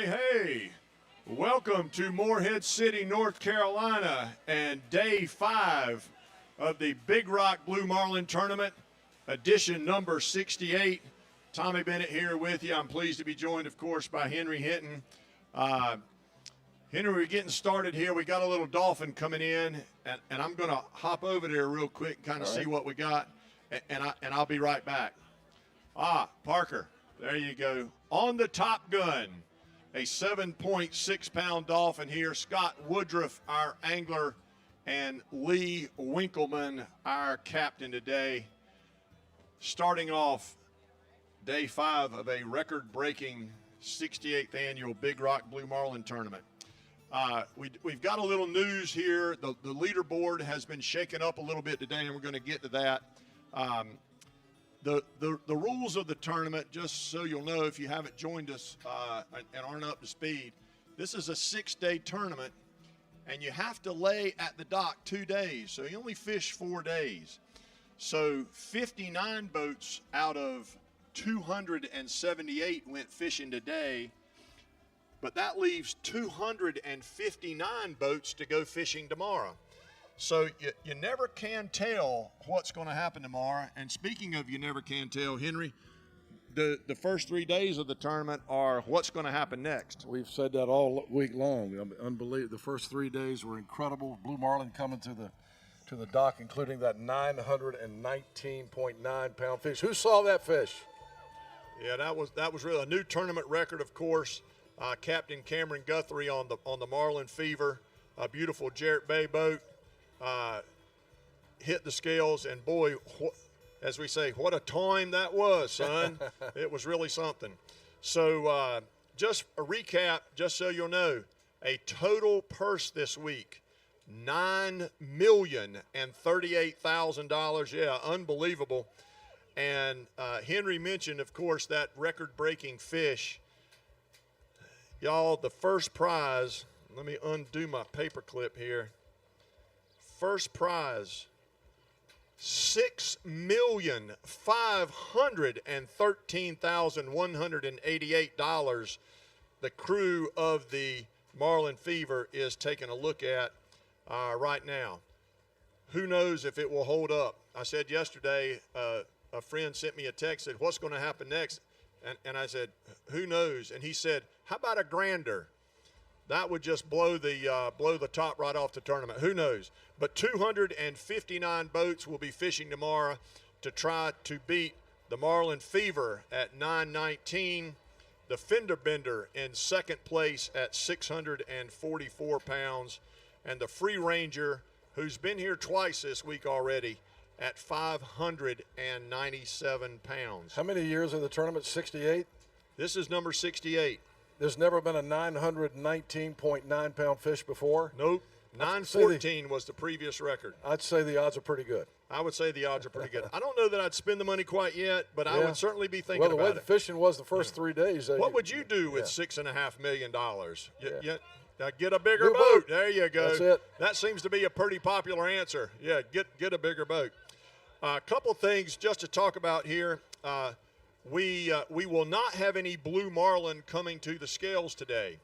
Hey, welcome to Morehead City, North Carolina, and day 5 of the Big Rock Blue Marlin Tournament, edition number 68. Tommy Bennett here with you. I'm pleased to be joined, of course, by Henry Hinton. Henry, we're getting started here. We got a little dolphin coming in, and I'm going to hop over there real quick and kind of see what we got, and I'll be right back. Parker, there you go. On the Top Gun, a 7.6-pound dolphin here. Scott Woodruff, our angler, and Lee Winkleman, our captain today. Starting off day 5 of a record-breaking 68th annual Big Rock Blue Marlin Tournament. We've got a little news here. The leaderboard has been shaken up a little bit today, and we're going to get to that. The rules of the tournament, just so you'll know if you haven't joined us and aren't up to speed, this is a 6-day tournament, and you have to lay at the dock 2 days, so you only fish 4 days. So 59 boats out of 278 went fishing today, but that leaves 259 boats to go fishing tomorrow. So you never can tell what's going to happen tomorrow. And speaking of you never can tell, Henry, the first 3 days of the tournament are what's going to happen next. We've said that all week long. Unbelievable. The first 3 days were incredible. Blue Marlin coming to the dock, including that 919.9-pound fish. Who saw that fish? Yeah, that was really a new tournament record, of course. Captain Cameron Guthrie on the Marlin Fever, a beautiful Jarrett Bay boat. Hit the scales, and boy, as we say, what a time that was, son. It was really something. So just a recap, just so you'll know, a total purse this week, $9,038,000. Yeah, unbelievable. And Henry mentioned, of course, that record-breaking fish. Y'all, the first prize, let me undo my paper clip here. First prize, $6,513,188. The crew of the Marlin Fever is taking a look at right now. Who knows if it will hold up? I said yesterday, a friend sent me a text, said, what's going to happen next? And I said, who knows? And he said, how about a grander? That would just blow the top right off the tournament. Who knows? But 259 boats will be fishing tomorrow to try to beat the Marlin Fever at 919, the Fender Bender in second place at 644 pounds, and the Free Ranger, who's been here twice this week already, at 597 pounds. How many years in the tournament? 68? This is number 68. There's never been a 919.9-pound fish before? Nope. 914 was the previous record. I'd say the odds are pretty good. I would say the odds are pretty good. I don't know that I'd spend the money quite yet, but I would certainly be thinking about it. Well, the way the fishing was the first 3 days. What would you do with $6.5 million? Get a bigger boat. There you go. That's it. That seems to be a pretty popular answer. Yeah, get a bigger boat. A couple things just to talk about here. We will not have any blue marlin coming to the scales today.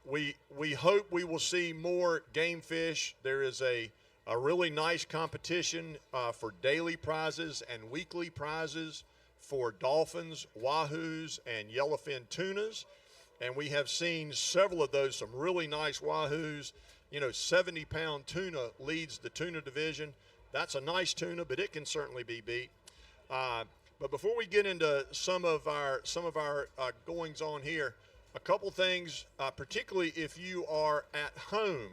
We hope we will see more game fish. There is a really nice competition for daily prizes and weekly prizes for dolphins, wahoos, and yellowfin tunas. And we have seen several of those, some really nice wahoos. 70-pound tuna leads the tuna division. That's a nice tuna, but it can certainly be beat. But before we get into some of our goings on here, a couple things, particularly if you are at home.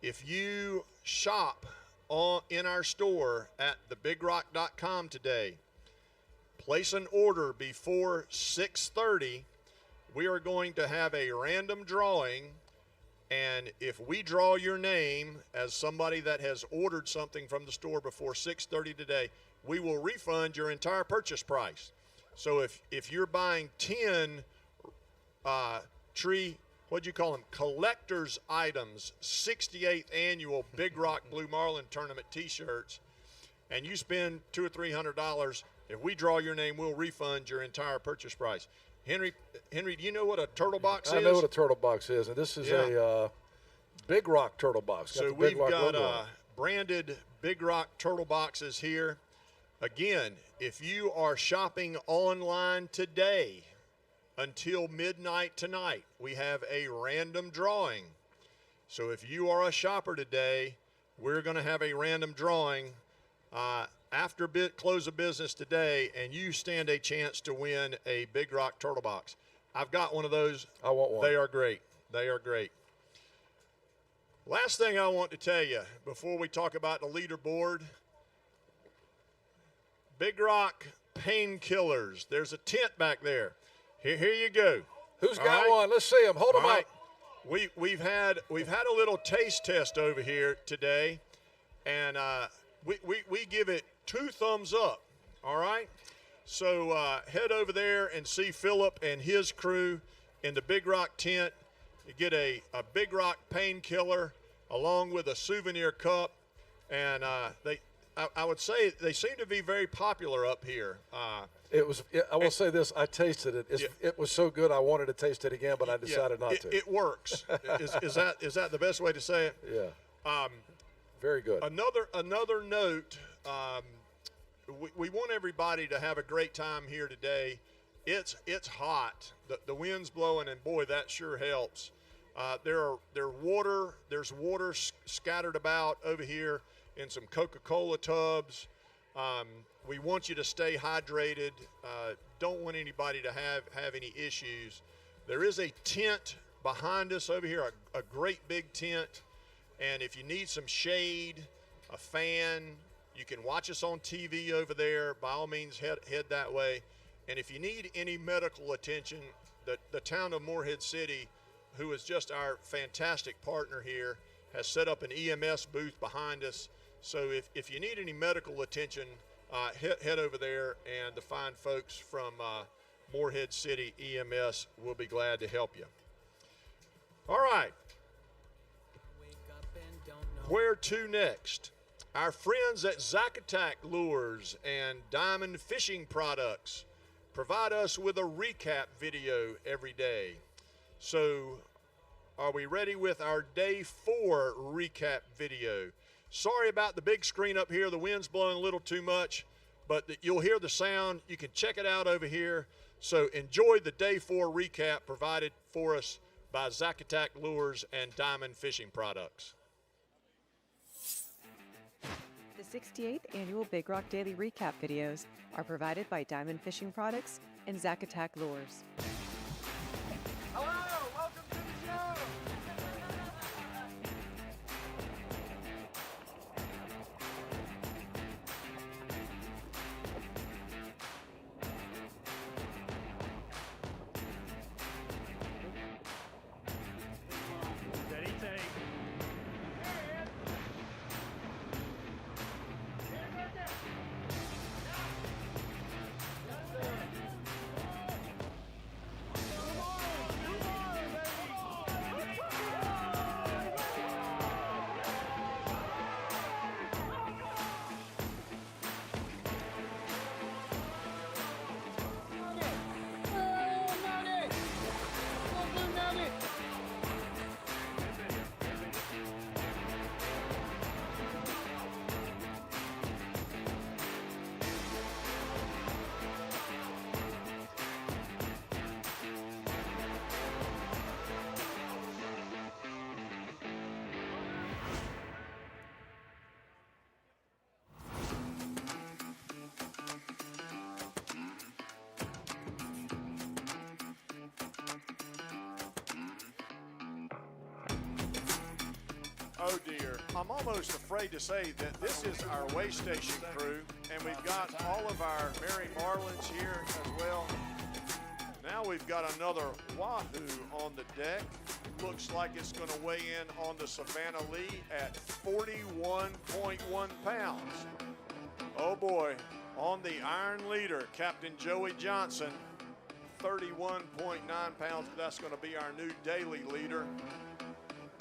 If you shop in our store at thebigrock.com today, place an order before 6:30. We are going to have a random drawing, and if we draw your name as somebody that has ordered something from the store before 6:30 today, we will refund your entire purchase price. So if you're buying 10 collector's items, 68th annual Big Rock Blue Marlin Tournament t-shirts, and you spend $200 or $300, if we draw your name, we'll refund your entire purchase price. Henry, do you know what a turtle box is? I know what a turtle box is, and this is a Big Rock turtle box. So we've got branded Big Rock turtle boxes here. Again, if you are shopping online today until midnight tonight, we have a random drawing. So if you are a shopper today, we're going to have a random drawing after close of business today, and you stand a chance to win a Big Rock turtle box. I've got one of those. I want one. They are great. They are great. Last thing I want to tell you before we talk about the leaderboard, Big Rock painkillers. There's a tent back there. Here you go. Who's got one? Let's see them. Hold them All up. right. We've had a little taste test over here today, and we give it 2 thumbs up. All right. So head over there and see Philip and his crew in the Big Rock tent. You get a Big Rock painkiller along with a souvenir cup, and I would say they seem to be very popular up here. I will say this: I tasted it. It was so good, I wanted to taste it again, but I decided not to. It works. is that the best way to say it? Yeah. Very good. Another note. We want everybody to have a great time here today. It's hot. The wind's blowing, and boy, that sure helps. There's water scattered about over here in some Coca-Cola tubs. We want you to stay hydrated. Don't want anybody to have any issues. There is a tent behind us over here, a great big tent. And if you need some shade, a fan, you can watch us on TV over there. By all means, head that way. And if you need any medical attention, the town of Morehead City, who is just our fantastic partner here, has set up an EMS booth behind us. So if you need any medical attention, head over there, and the fine folks from Morehead City EMS will be glad to help you. All right. Where to next? Our friends at Zacatec Lures and Diamond Fishing Products provide us with a recap video every day. So are we ready with our Day 4 recap video? Sorry about the big screen up here. The wind's blowing a little too much, but you'll hear the sound. You can check it out over here. So enjoy the Day 4 recap provided for us by Zacatec Lures and Diamond Fishing Products. The 68th Annual Big Rock Daily Recap videos are provided by Diamond Fishing Products and Zacatec Lures. Hello, welcome to the show. Steady take. Oh dear, I'm almost afraid to say that this is our way station crew, and we've got all of our Merry Marlins here as well. Now we've got another Wahoo on the deck. Looks like it's going to weigh in on the Savannah Lee at 41.1 pounds. Oh boy, on the Iron Leader, Captain Joey Johnson, 31.9 pounds. That's going to be our new daily leader.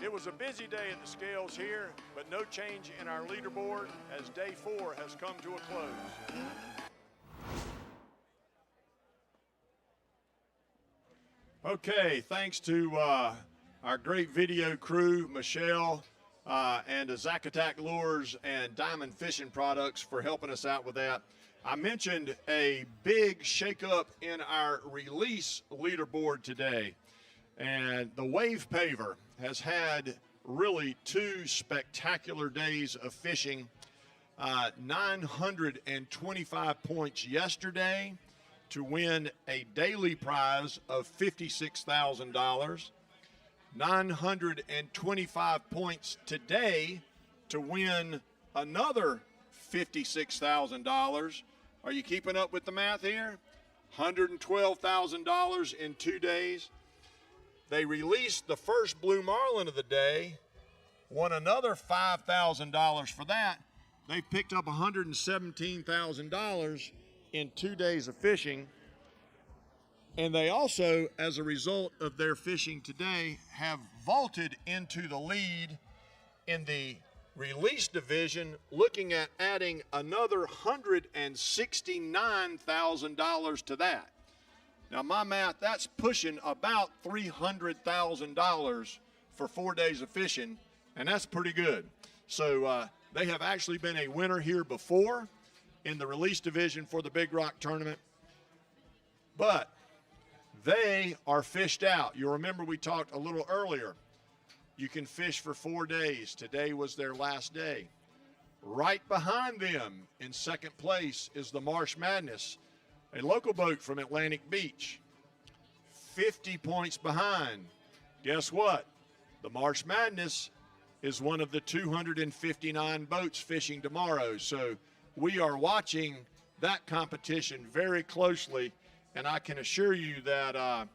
It was a busy day at the scales here, but no change in our leaderboard as Day 4 has come to a close. Okay, thanks to our great video crew, Michelle, and Zacatec Lures and Diamond Fishing Products for helping us out with that. I mentioned a big shakeup in our release leaderboard today, and the Wave Paver has had really 2 spectacular days of fishing. 925 points yesterday to win a daily prize of $56,000. 925 points today to win another $56,000. Are you keeping up with the math here? $112,000 in 2 days. They released the first blue marlin of the day, won another $5,000 for that. They picked up $117,000 in 2 days of fishing. And they also, as a result of their fishing today, have vaulted into the lead in the release division, looking at adding another $169,000 to that. Now, my math, that's pushing about $300,000 for 4 days of fishing, and that's pretty good. So they have actually been a winner here before in the release division for the Big Rock tournament, but they are fished out. You'll remember we talked a little earlier. You can fish for 4 days. Today was their last day. Right behind them in second place is the Marsh Madness, a local boat from Atlantic Beach. 50 points behind. Guess what? The Marsh Madness is one of the 259 boats fishing tomorrow. So we are watching that competition very closely, and I can assure you that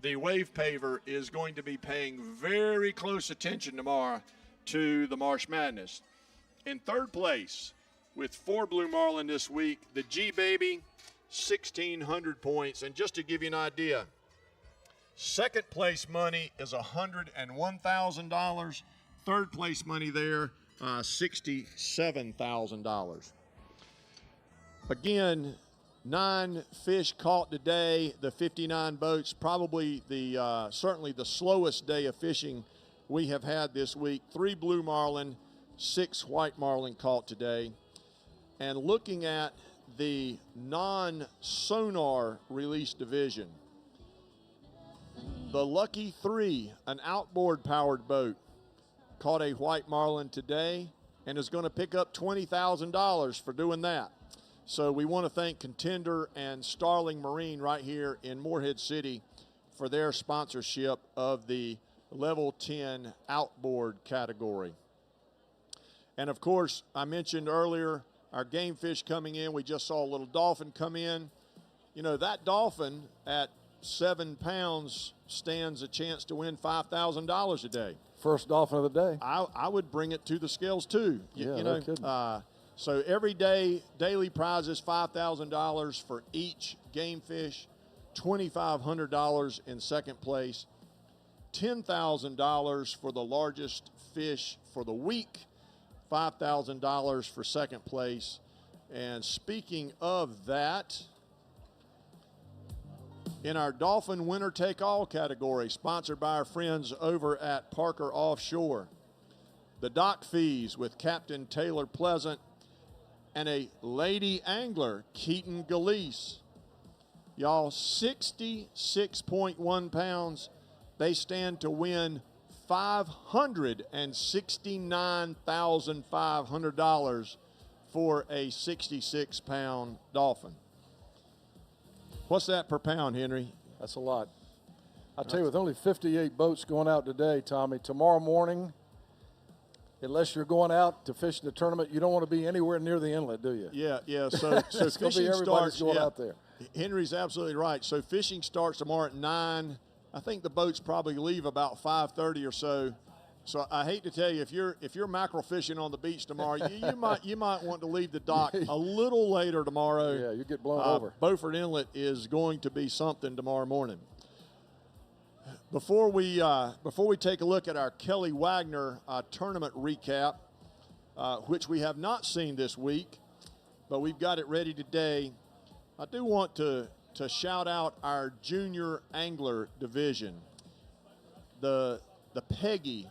the Wave Paver is going to be paying very close attention tomorrow to the Marsh Madness. In third place, with 4 blue marlin this week, the G-Baby, 1,600 points. And just to give you an idea, second place money is $101,000. Third place money there, $67,000. Again, 9 fish caught today. The 59 boats, probably the certainly the slowest day of fishing we have had this week. 3 blue marlin, 6 white marlin caught today. And looking at the non-sonar release division, the Lucky 3, an outboard powered boat, caught a white marlin today and is going to pick up $20,000 for doing that. So we want to thank Contender and Starling Marine right here in Morehead City for their sponsorship of the Level 10 outboard category. And of course, I mentioned earlier our game fish coming in. We just saw a little dolphin come in. You know, that dolphin at 7 pounds stands a chance to win $5,000 a day. First dolphin of the day. I would bring it to the scales too. Yeah, you no know, kidding. so every day, daily prizes, $5,000 for each game fish, $2,500 in second place, $10,000 for the largest fish for the week, $5,000 for second place. And speaking of that, in our Dolphin Winner Take All category, sponsored by our friends over at Parker Offshore, the dock fees with Captain Taylor Pleasant and a lady angler, Keaton Galeese. Y'all, 66.1 pounds. They stand to win $569,500 for a 66-pound dolphin. What's that per pound, Henry? That's a lot. I'll tell you, with only 58 boats going out today, Tommy, tomorrow morning, unless you're going out to fish in the tournament, you don't want to be anywhere near the inlet, do you? Yeah. So It's going to fishing be everybody's starts. going Yeah, out there. Henry's absolutely right. So fishing starts tomorrow at 9. I think the boats probably leave about 5:30 or so. So I hate to tell you, if you're mackerel fishing on the beach tomorrow, you might want to leave the dock a little later tomorrow. Yeah, you get blown over. Beaufort Inlet is going to be something tomorrow morning. Before we take a look at our Kelly Wagner tournament recap, which we have not seen this week, but we've got it ready today, I do want to to shout out our junior angler division. The Peggy,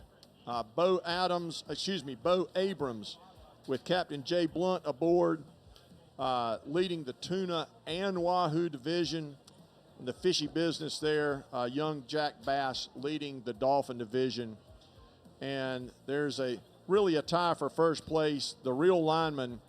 Bo Abrams, with Captain Jay Blunt aboard, leading the tuna and wahoo division. In the fishy business there, young Jack Bass leading the dolphin division. And there's really a tie for first place. The real lineman,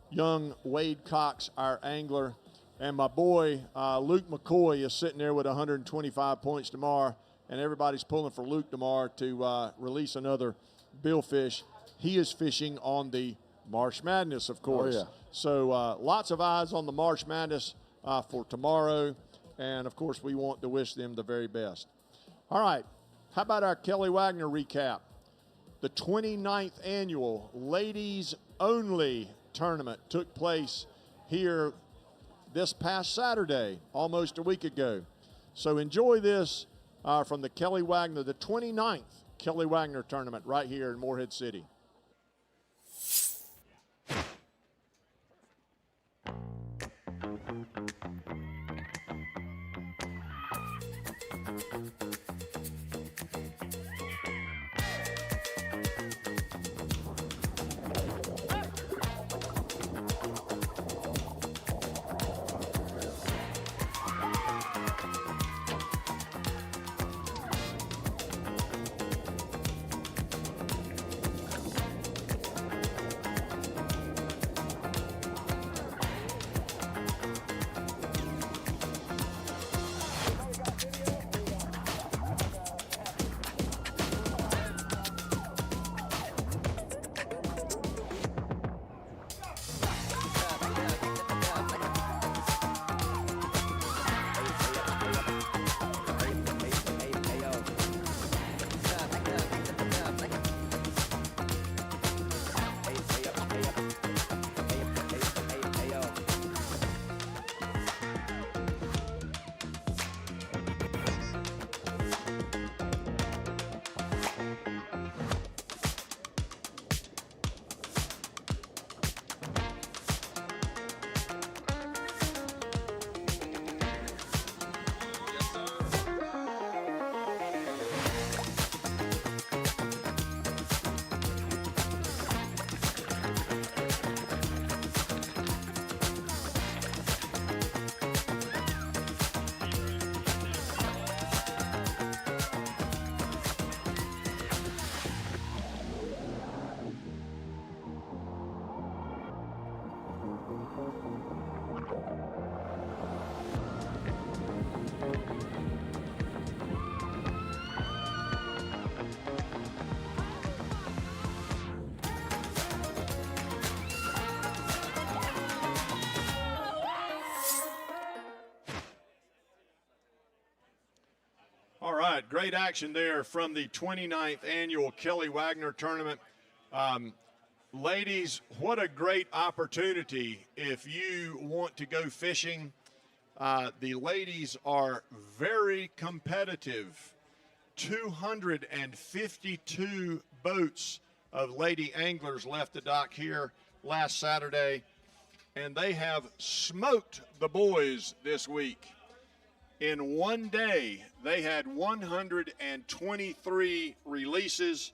young Wade Cox, our angler. And my boy, Luke McCoy, is sitting there with 125 points tomorrow. And everybody's pulling for Luke tomorrow to release another billfish. He is fishing on the March Madness, of course. Oh, yeah. So lots of eyes on the March Madness for tomorrow. And, of course, we want to wish them the very best. All right, how about our Kelly Wagner recap? The 29th annual Ladies Only Tournament took place here this past Saturday, almost a week ago. So enjoy this from the Kelly Wagner, the 29th Kelly Wagner Tournament right here in Morehead City. All right, great action there from the 29th annual Kelly Wagner Tournament. Ladies, what a great opportunity if you want to go fishing. The ladies are very competitive. 252 boats of lady anglers left the dock here last Saturday, and they have smoked the boys this week. In one day, they had 123 releases,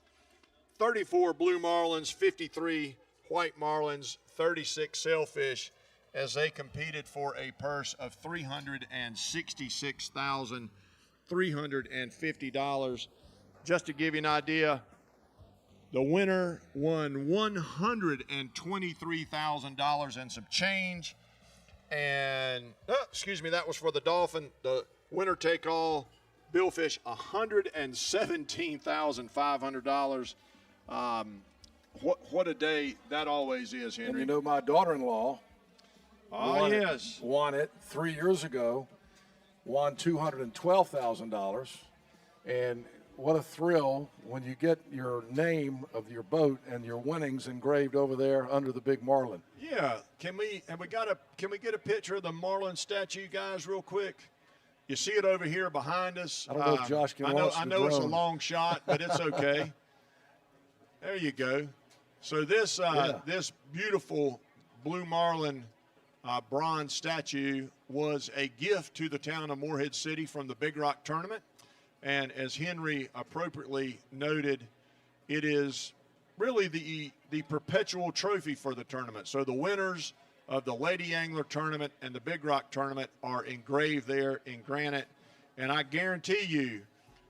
34 blue marlins, 53 white marlins, 36 sailfish, as they competed for a purse of $366,350. Just to give you an idea, the winner won $123,000 and some change. And, that was for the dolphin. The winner take all billfish, $117,500. What a day that always is, Henry. And you know, my daughter-in-law won it 3 years ago, won $212,000. And what a thrill when you get your name of your boat and your winnings engraved over there under the big marlin. Yeah, can we get a picture of the marlin statue, guys, real quick? You see it over here behind us. I don't know if Josh can launch the I know it's a drone. long shot, but it's okay. There you go. So this beautiful blue marlin bronze statue was a gift to the town of Morehead City from the Big Rock tournament. And as Henry appropriately noted, it is really the perpetual trophy for the tournament. So the winners of the Lady Angler tournament and the Big Rock tournament are engraved there in granite. And I guarantee you,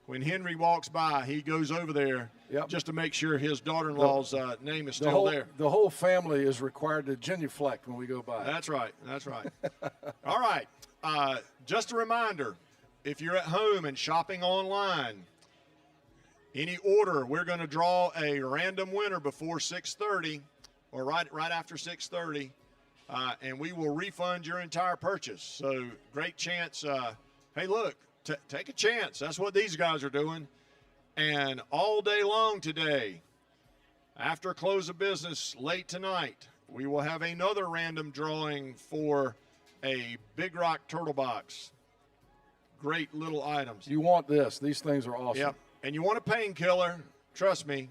when Henry walks by, he goes over there just to make sure his daughter-in-law's name is still there. The whole family is required to genuflect when we go by. That's right. That's right. All right. Just a reminder, if you're at home and shopping online, any order, we're going to draw a random winner before 6:30 or right after 6:30, and we will refund your entire purchase. So great chance. Hey, look, take a chance. That's what these guys are doing. And all day long today, after close of business late tonight, we will have another random drawing for a Big Rock Turtle Box. Great little items. You want this. These things are awesome. Yep. And you want a painkiller, trust me.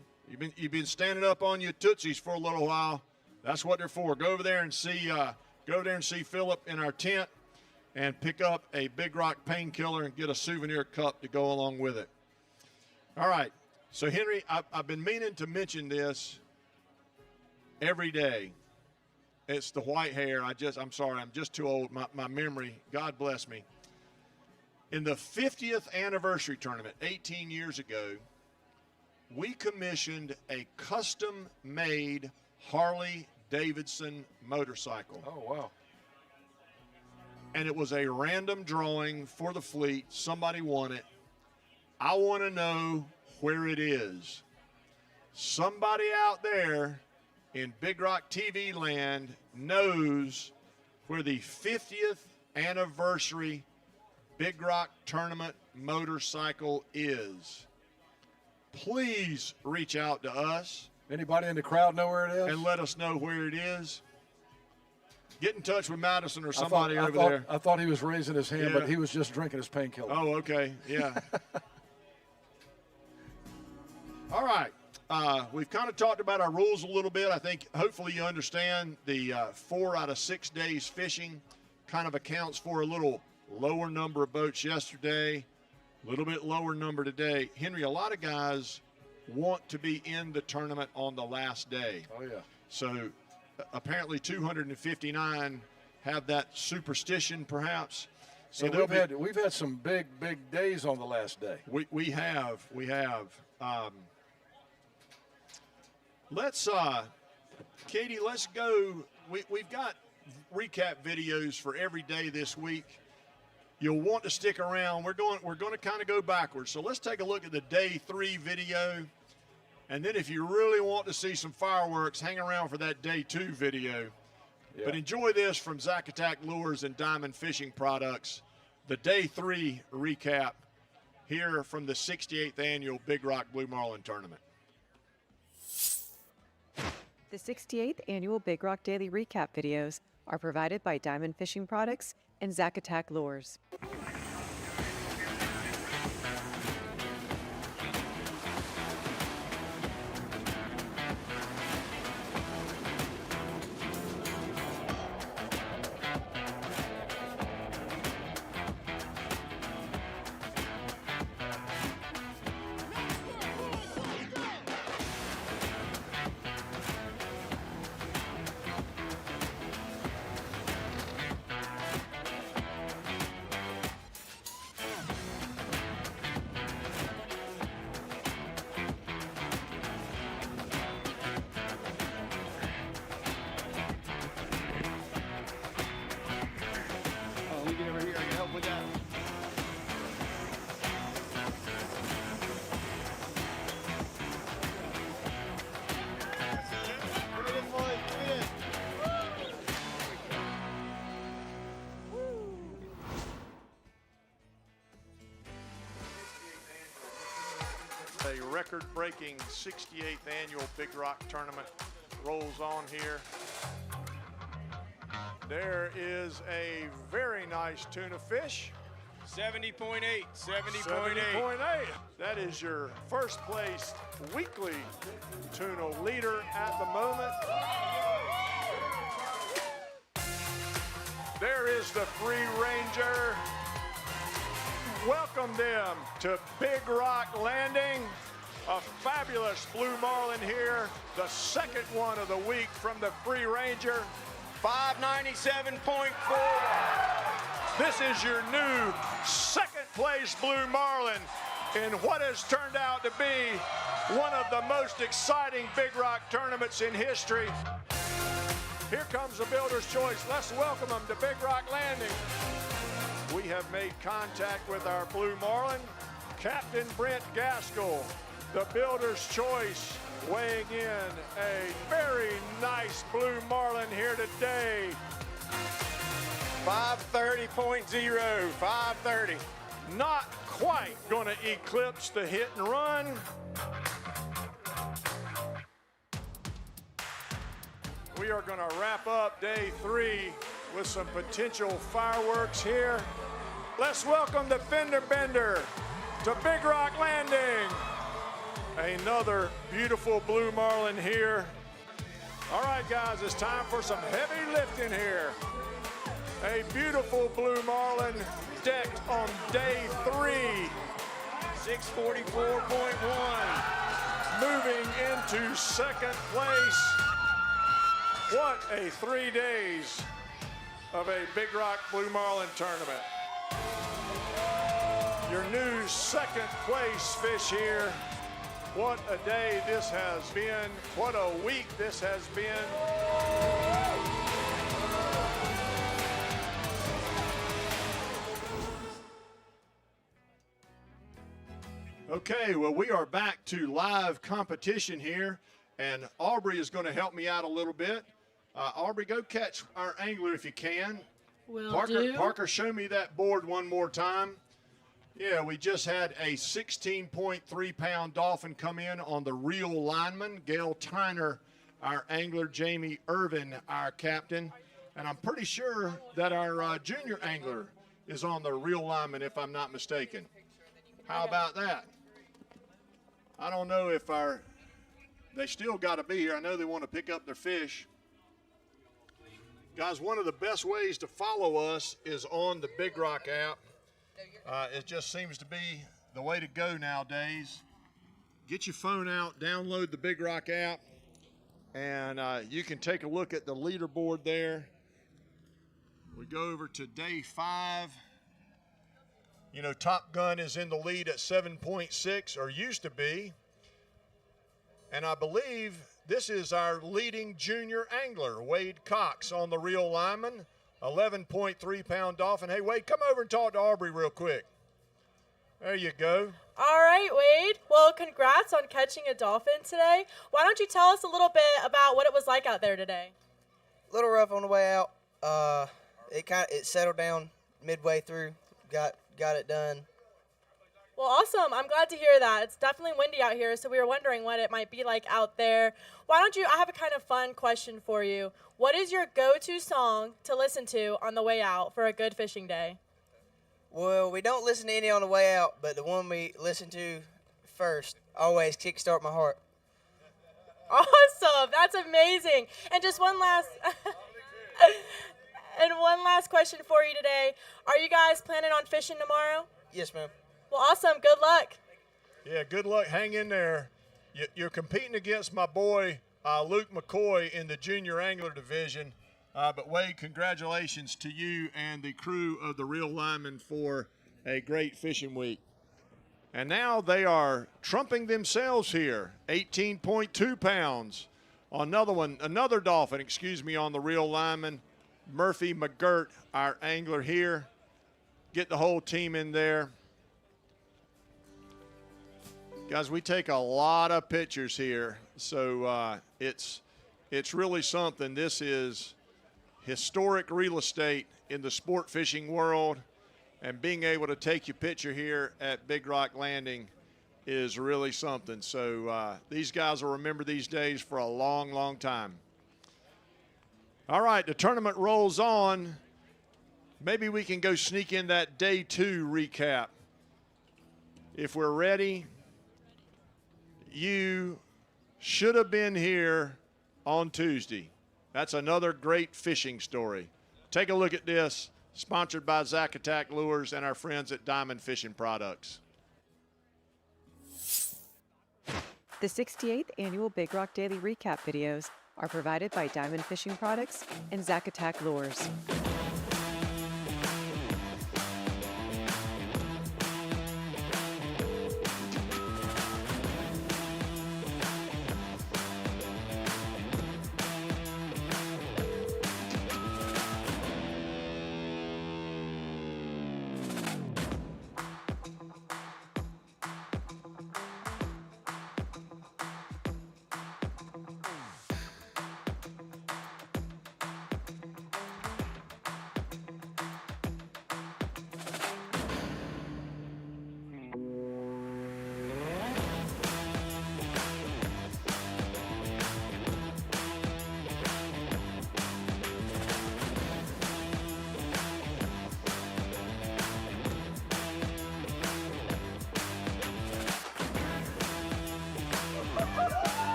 You've been standing up on your Tootsies for a little while. That's what they're for. Go over there and see Philip in our tent and pick up a Big Rock painkiller and get a souvenir cup to go along with it. All right. So, Henry, I've been meaning to mention this every day. It's the white hair. I'm sorry. I'm just too old. My memory, God bless me. In the 50th anniversary tournament, 18 years ago, we commissioned a custom-made Harley-Davidson motorcycle. Oh, wow. And it was a random drawing for the fleet. Somebody won it. I want to know where it is. Somebody out there in Big Rock TV land knows where the 50th anniversary Big Rock Tournament motorcycle is. Please reach out to us. Anybody in the crowd know where it is? And let us know where it is. Get in touch with Madison or somebody over there. I thought he was raising his hand, Yeah. but he was just drinking his painkiller. Oh, okay. Yeah. All right. We've kind of talked about our rules a little bit. I think hopefully you understand the 4 out of 6 days fishing kind of accounts for a little lower number of boats yesterday, a little bit lower number today. Henry, a lot of guys want to be in the tournament on the last day. Oh, yeah. So apparently 259 have that superstition perhaps. So and we've had some big days on the last day. We have. Let's Katie, let's go. We've got recap videos for every day this week. You'll want to stick around. We're going to kind of go backwards. So let's take a look at the day 3 video. And then if you really want to see some fireworks, hang around for that day 2 video. Yeah. But enjoy this from Zacatec Lures and Diamond Fishing Products, the day 3 recap here from the 68th annual Big Rock Blue Marlin Tournament. The 68th annual Big Rock Daily Recap videos are provided by Diamond Fishing Products and Zacatec Lures. A record-breaking 68th annual Big Rock Tournament rolls on here. There is a very nice tuna fish. 70.8, 70.8. 70.8. That is your first place weekly tuna leader at the moment. There is the Free Ranger. Welcome them to Big Rock Landing. A fabulous blue marlin here, the second one of the week from the Free Ranger. 597.4. This is your new second place blue marlin in what has turned out to be one of the most exciting Big Rock tournaments in history. Here comes the Builder's Choice. Let's welcome them to Big Rock Landing. We have made contact with our blue marlin, Captain Brent Gaskell, the Builder's Choice, weighing in a very nice blue marlin here today. 530.0, 530. Not quite going to eclipse the hit and run. We are going to wrap up day 3 with some potential fireworks here. Let's welcome the Fender Bender to Big Rock Landing. Another beautiful blue marlin here. All right, guys, it's time for some heavy lifting here. A beautiful blue marlin decked on day 3. 644.1. Moving into second place. What a 3 days of a Big Rock Blue Marlin tournament. Your new second place fish here. What a day this has been. What a week this has been. Okay, well, we are back to live competition here, and Aubrey is going to help me out a little bit. Aubrey, go catch our angler if you can. Will do. Parker, show me that board one more time. Yeah, we just had a 16.3-pound dolphin come in on the reel lineman. Gail Tyner, our angler. Jamie Irvin, our captain. And I'm pretty sure that our junior angler is on the reel lineman, if I'm not mistaken. How about that? I don't know if they still got to be here. I know they want to pick up their fish. Guys, one of the best ways to follow us is on the Big Rock app. It just seems to be the way to go nowadays. Get your phone out, download the Big Rock app, and you can take a look at the leaderboard there. We go over to day 5. You know, Top Gun is in the lead at 7.6, or used to be. And I believe this is our leading junior angler, Wade Cox, on the reel lineman, 11.3-pound dolphin. Hey, Wade, come over and talk to Aubrey real quick. There you go. All right, Wade. Well, congrats on catching a dolphin today. Why don't you tell us a little bit about what it was like out there today? A little rough on the way out. It settled down midway through. Got it done. Well, awesome. I'm glad to hear that. It's definitely windy out here, so we were wondering what it might be like out there. I have a kind of fun question for you. What is your go-to song to listen to on the way out for a good fishing day? Well, we don't listen to any on the way out, but the one we listen to first always kickstart my heart. Awesome. That's amazing. And just one last question for you today. Are you guys planning on fishing tomorrow? Yes, ma'am. Well, awesome. Good luck. Yeah, good luck. Hang in there. You're competing against my boy, Luke McCoy, in the junior angler division. But, Wade, congratulations to you and the crew of the Reel Lineman for a great fishing week. And now they are trumping themselves here, 18.2 pounds. Another dolphin, on the Reel Lineman, Murphy McGirt, our angler here. Get the whole team in there. Guys, we take a lot of pictures here, so it's really something. This is historic real estate in the sport fishing world, and being able to take your picture here at Big Rock Landing is really something. So these guys will remember these days for a long, long time. All right, the tournament rolls on. Maybe we can go sneak in that day 2 recap. If we're ready, you should have been here on Tuesday. That's another great fishing story. Take a look at this. sponsored by Zack Attack Lures and our friends at Diamond Fishing Products. The 68th Annual Big Rock Daily Recap videos are provided by Diamond Fishing Products and Zack Attack Lures.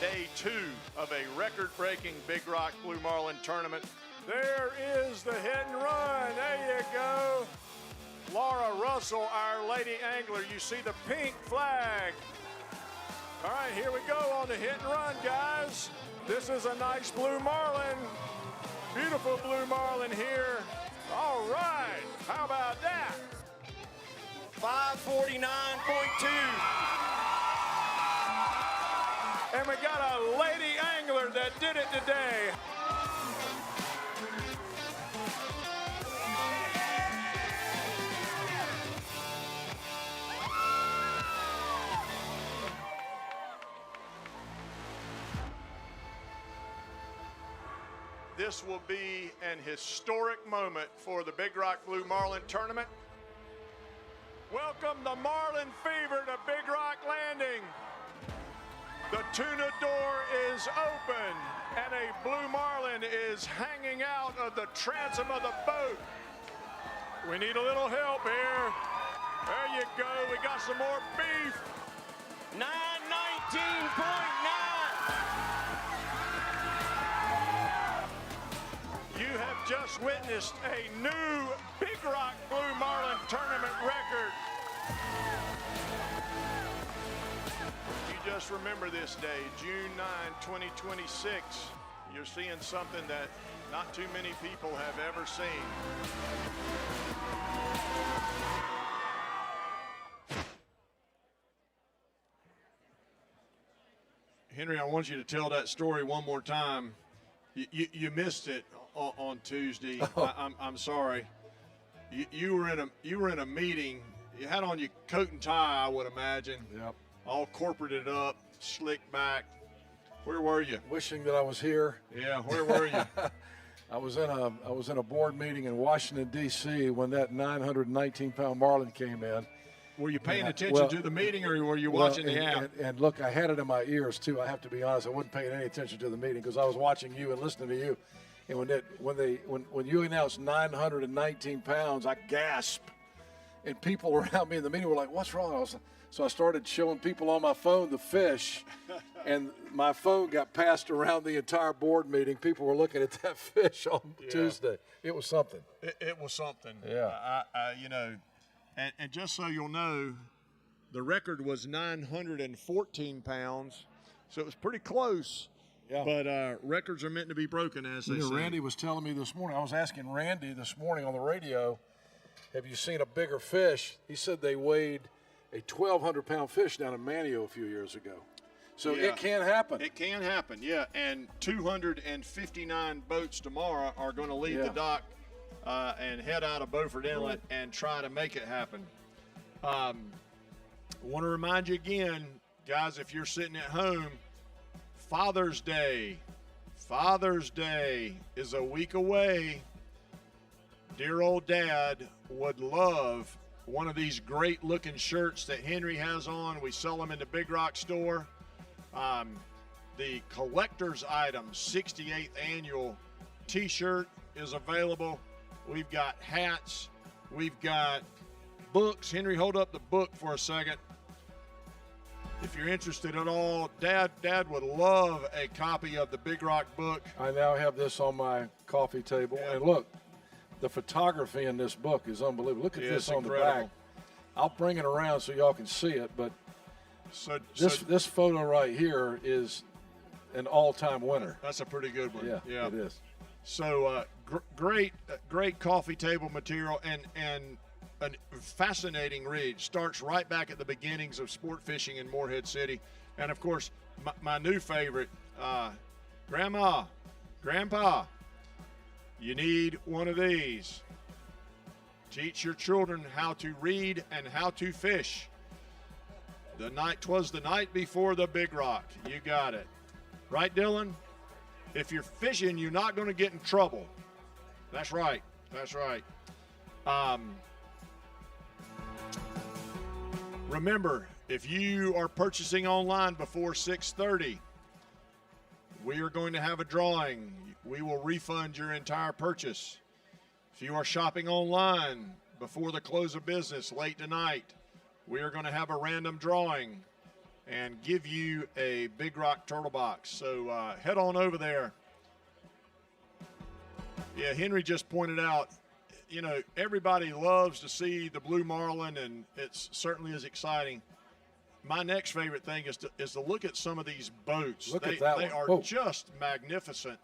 Day 2 of a record-breaking Big Rock Blue Marlin tournament. There is the hit and run. There you go. Laura Russell, our lady angler. You see the pink flag. All right, here we go on the hit and run, guys. This is a nice blue marlin. Beautiful blue marlin here. All right, how about that? 549.2. And we got a lady angler that did it today. This will be an historic moment for the Big Rock Blue Marlin tournament. Welcome the Marlin Fever to Big Rock Landing. The tuna door is open and a blue marlin is hanging out of the transom of the boat. We need a little help here. There you go. We got some more beef. 919.9. You have just witnessed a new Big Rock Blue Marlin tournament record. You just remember this day, June 9, 2026. You're seeing something that not too many people have ever seen. Henry, I want you to tell that story one more time. You missed it on Tuesday. I'm sorry. You were in a meeting. You had on your coat and tie, I would imagine. Yep. All corporated up, slicked back. Where were you? Wishing that I was here. Yeah, where were you? I was in a board meeting in Washington D.C. when that 919-pound marlin came in. Were you paying attention to the meeting, or were you watching the app? And look, I had it in my ears too. I have to be honest. I wasn't paying any attention to the meeting because I was watching you and listening to you. And when you announced 919 pounds, I gasped. And people around me in the meeting were like, "What's wrong?" So I started showing people on my phone the fish, and my phone got passed around the entire board meeting. People were looking at that fish on Tuesday. It was something. It was something. Yeah. And just so you'll know, the record was 914 pounds, so it was pretty close. Yeah. But records are meant to be broken, as they say. Randy was telling me this morning. I was asking Randy this morning on the radio, "Have you seen a bigger fish?" He said they weighed a 1,200-pound fish down in Manio a few years ago. So Yeah. it can happen. It can happen, yeah. And 259 boats tomorrow are going to leave the Yeah. dock and head out of Beaufort Inlet and try to make it happen. I want to remind you again, guys, if you're sitting at home, Father's Day is a week away. Dear old Dad would love one of these great looking shirts that Henry has on. We sell them in the Big Rock store. The collector's item 68th annual t-shirt is available. We've got hats. We've got books. Henry, hold up the book for a second. if you're interested at all, Dad would love a copy of the Big Rock book. I now have this on my coffee table. Yeah. And look, the photography in this book is unbelievable. Look at Yeah, this it's on the incredible. back. I'll bring it around so y'all can see it, but So this photo right here is an all-time winner. that's a pretty good one. Yeah, it is. So great coffee table material and a fascinating read. Starts right back at the beginnings of sport fishing in Morehead City, and of course my new favorite, Grandma, Grandpa, you need one of these. Teach your children how to read and how to fish. 'Twas the night before the Big Rock. You got it. Right, Dylan? If you're fishing, you're not going to get in trouble. That's right. That's right. Remember, if you are purchasing online before 6:30, we are going to have a drawing. We will refund your entire purchase. If you are shopping online before the close of business late tonight, we are going to have a random drawing and give you a Big Rock turtle box. So head on over there. Yeah, Henry just pointed out, you know, everybody loves to see the blue marlin, and it certainly is exciting. My next favorite thing is to look at some of these boats. Look they at that they one. are just magnificent.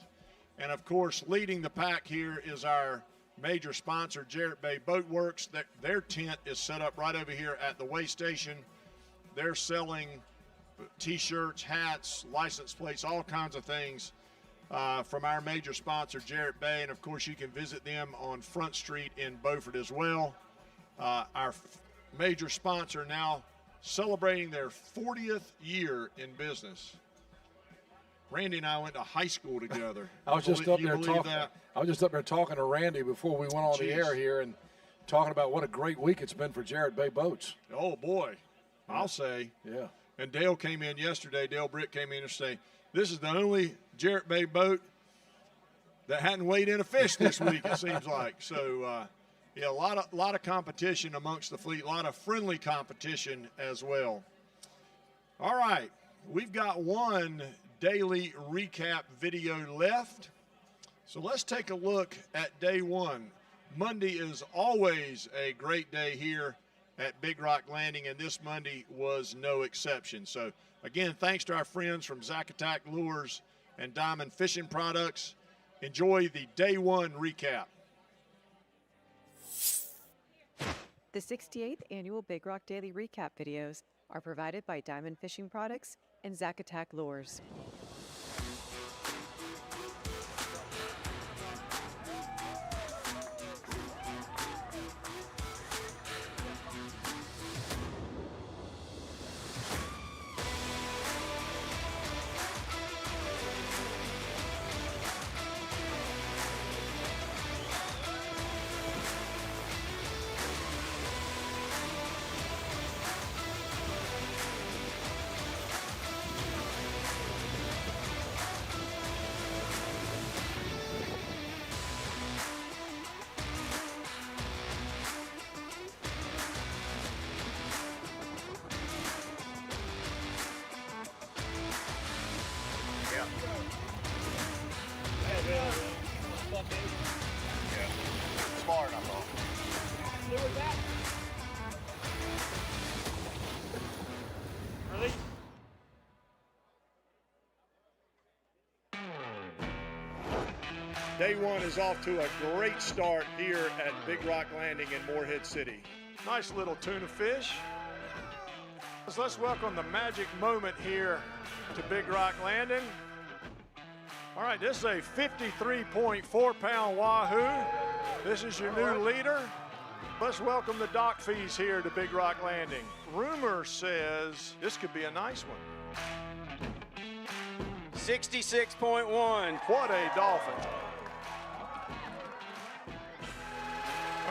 And of course, leading the pack here is our major sponsor, Jarrett Bay Boat Works. Their tent is set up right over here at the weigh station. They're selling T-shirts, hats, license plates, all kinds of things from our major sponsor, Jarrett Bay. And of course, you can visit them on Front Street in Beaufort as well. Our major sponsor now celebrating their 40th year in business. Randy and I went to high school together. I was just up there talking. That? I was just up there talking to Randy before we went on the air here and talking about what a great week it's been for Jarrett Bay Boats. Oh boy, I'll say. Yeah. And Dale came in yesterday. Dale Britt came in yesterday. This is the only Jarrett Bay boat that hadn't weighed in a fish this week. It seems like. So yeah, a lot of competition amongst the fleet. A lot of friendly competition as well. All right, we've got one daily recap video left. So let's take a look at day one. Monday is always a great day here at Big Rock Landing, and this Monday was no exception. So again, thanks to our friends from Zacatech Lures and Diamond Fishing Products. Enjoy the day one recap. The 68th Annual Big Rock Daily Recap videos are provided by Diamond Fishing Products and Zacatech Lures. Smart, I thought. Ready? Day one is off to a great start here at Big Rock Landing in Morehead City. Nice little tuna fish. Let's welcome the magic moment here to Big Rock Landing. All right, this is a 53.4 pound wahoo. This is your new leader. Let's welcome the dock fees here to Big Rock Landing. Rumor says this could be a nice one. 66.1. What a dolphin.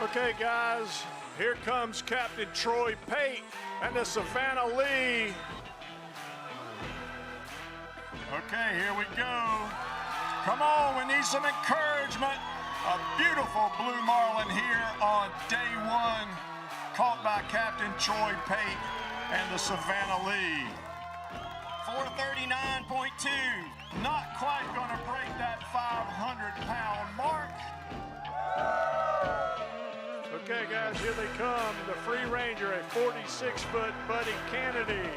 Okay, guys, here comes Captain Troy Pate and the Savannah Lee. Okay, here we go. Come on, we need some encouragement. A beautiful blue marlin here on day one, caught by Captain Troy Pate and the Savannah Lee. 439.2. Not quite going to break that 500-pound mark. Okay, guys, here they come. The Free Ranger, a 46-foot Buddy Kennedy.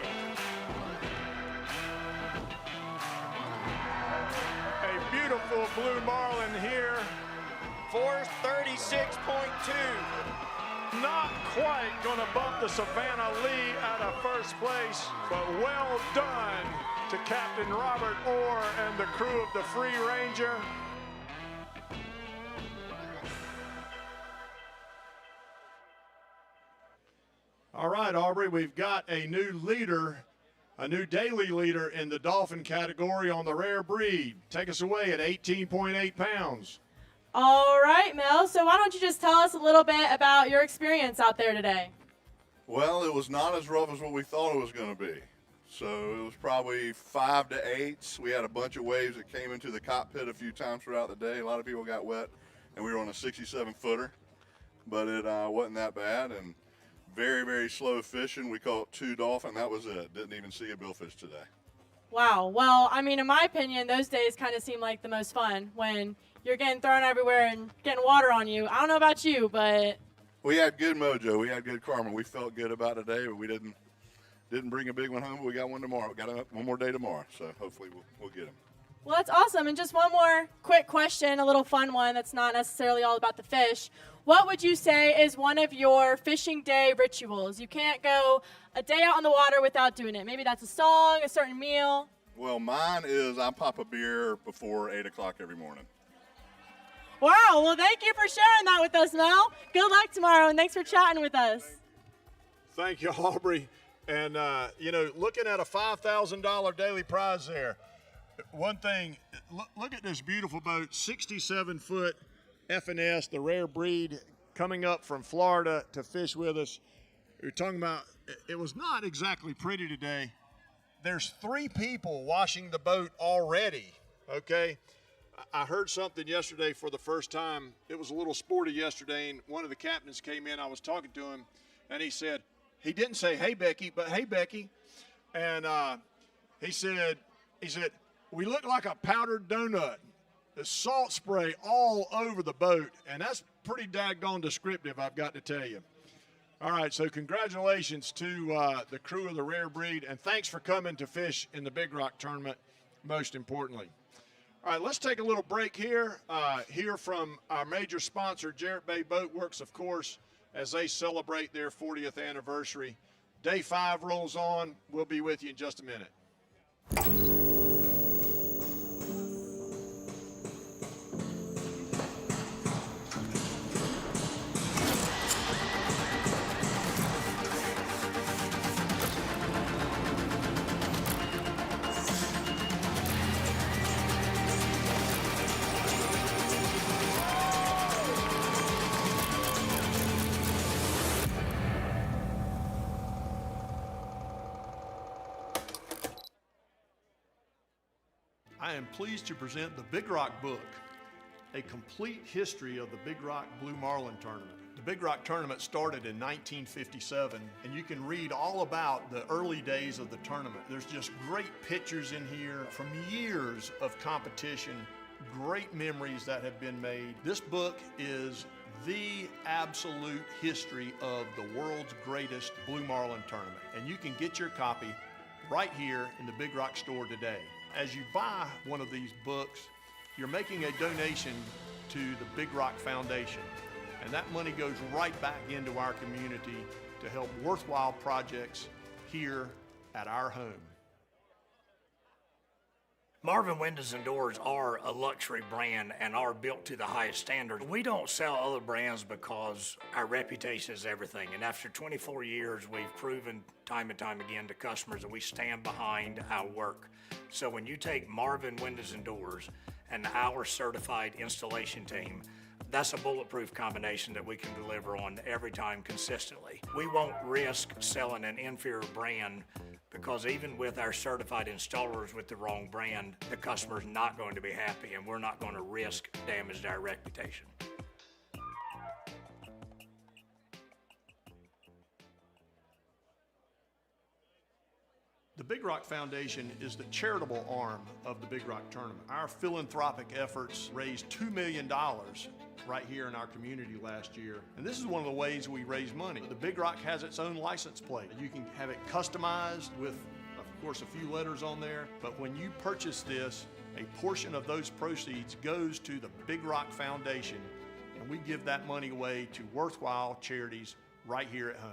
A beautiful blue marlin here. 436.2. Not quite going to bump the Savannah Lee out of first place, but well done to Captain Robert Orr and the crew of the Free Ranger. All right, Aubrey, we've got a new leader, a new daily leader in the Dolphin category on the rare breed. Take us away at 18.8 pounds. All right, Mel. So why don't you just tell us a little bit about your experience out there today? Well, it was not as rough as what we thought it was going to be. So it was probably 5 to 8s. We had a bunch of waves that came into the cockpit a few times throughout the day. A lot of people got wet, and we were on a 67-footer. But it wasn't that bad, and very, very slow fishing. We caught 2 dolphin. That was it. Didn't even see a billfish today. Wow. Well, I mean, in my opinion, those days kind of seem like the most fun when you're getting thrown everywhere and getting water on you. I don't know about you, but We had good mojo. We had good karma. We felt good about today, but we didn't bring a big one home. But we got one tomorrow. We got one more day tomorrow, so hopefully we'll get him. well, that's awesome. And just one more quick question, a little fun one that's not necessarily all about the fish. What would you say is one of your fishing day rituals? You can't go a day out on the water without doing it. Maybe that's a song, a certain meal. Well, mine is I pop a beer before 8 o'clock every morning. Wow. Well, thank you for sharing that with us, Mel. Good luck tomorrow, and thanks for chatting with us. Thank you, Aubrey. And, looking at a $5,000 daily prize there, one thing, look at this beautiful boat, 67-foot F&S, the rare breed, coming up from Florida to fish with us. We're talking about, it was not exactly pretty today. There's 3 people washing the boat already, okay? I heard something yesterday for the first time. It was a little sporty yesterday, and one of the captains came in. I was talking to him, and he said, he didn't say, "Hey, Becky," but "Hey, Becky." And he said, "We look like a powdered donut." The salt spray all over the boat, and that's pretty daggone descriptive, I've got to tell you. All right, so congratulations to the crew of the rare breed, and thanks for coming to fish in the Big Rock tournament, most importantly. All right, let's take a little break here. Hear from our major sponsor, Jarrett Bay Boat Works, of course, as they celebrate their 40th anniversary. Day 5 rolls on. We'll be with you in just a minute. I am pleased to present the Big Rock book, a complete history of the Big Rock Blue Marlin tournament. The Big Rock tournament started in 1957, and you can read all about the early days of the tournament. There's just great pictures in here from years of competition, great memories that have been made. This book is the absolute history of the world's greatest Blue Marlin tournament, and you can get your copy right here in the Big Rock store today. As you buy one of these books, you're making a donation to the Big Rock Foundation, and that money goes right back into our community to help worthwhile projects here at our home. Marvin Windows and Doors are a luxury brand and are built to the highest standard. We don't sell other brands because our reputation is everything. And after 24 years, we've proven time and time again to customers that we stand behind our work. So when you take Marvin Windows and Doors and our certified installation team, that's a bulletproof combination that we can deliver on every time consistently. We won't risk selling an inferior brand because even with our certified installers with the wrong brand, the customer's not going to be happy, and we're not going to risk damage to our reputation. The Big Rock Foundation is the charitable arm of the Big Rock Tournament. Our philanthropic efforts raised $2 million right here in our community last year. And this is one of the ways we raise money. The Big Rock has its own license plate. You can have it customized with, of course, a few letters on there. But when you purchase this, a portion of those proceeds goes to the Big Rock Foundation, and we give that money away to worthwhile charities right here at home.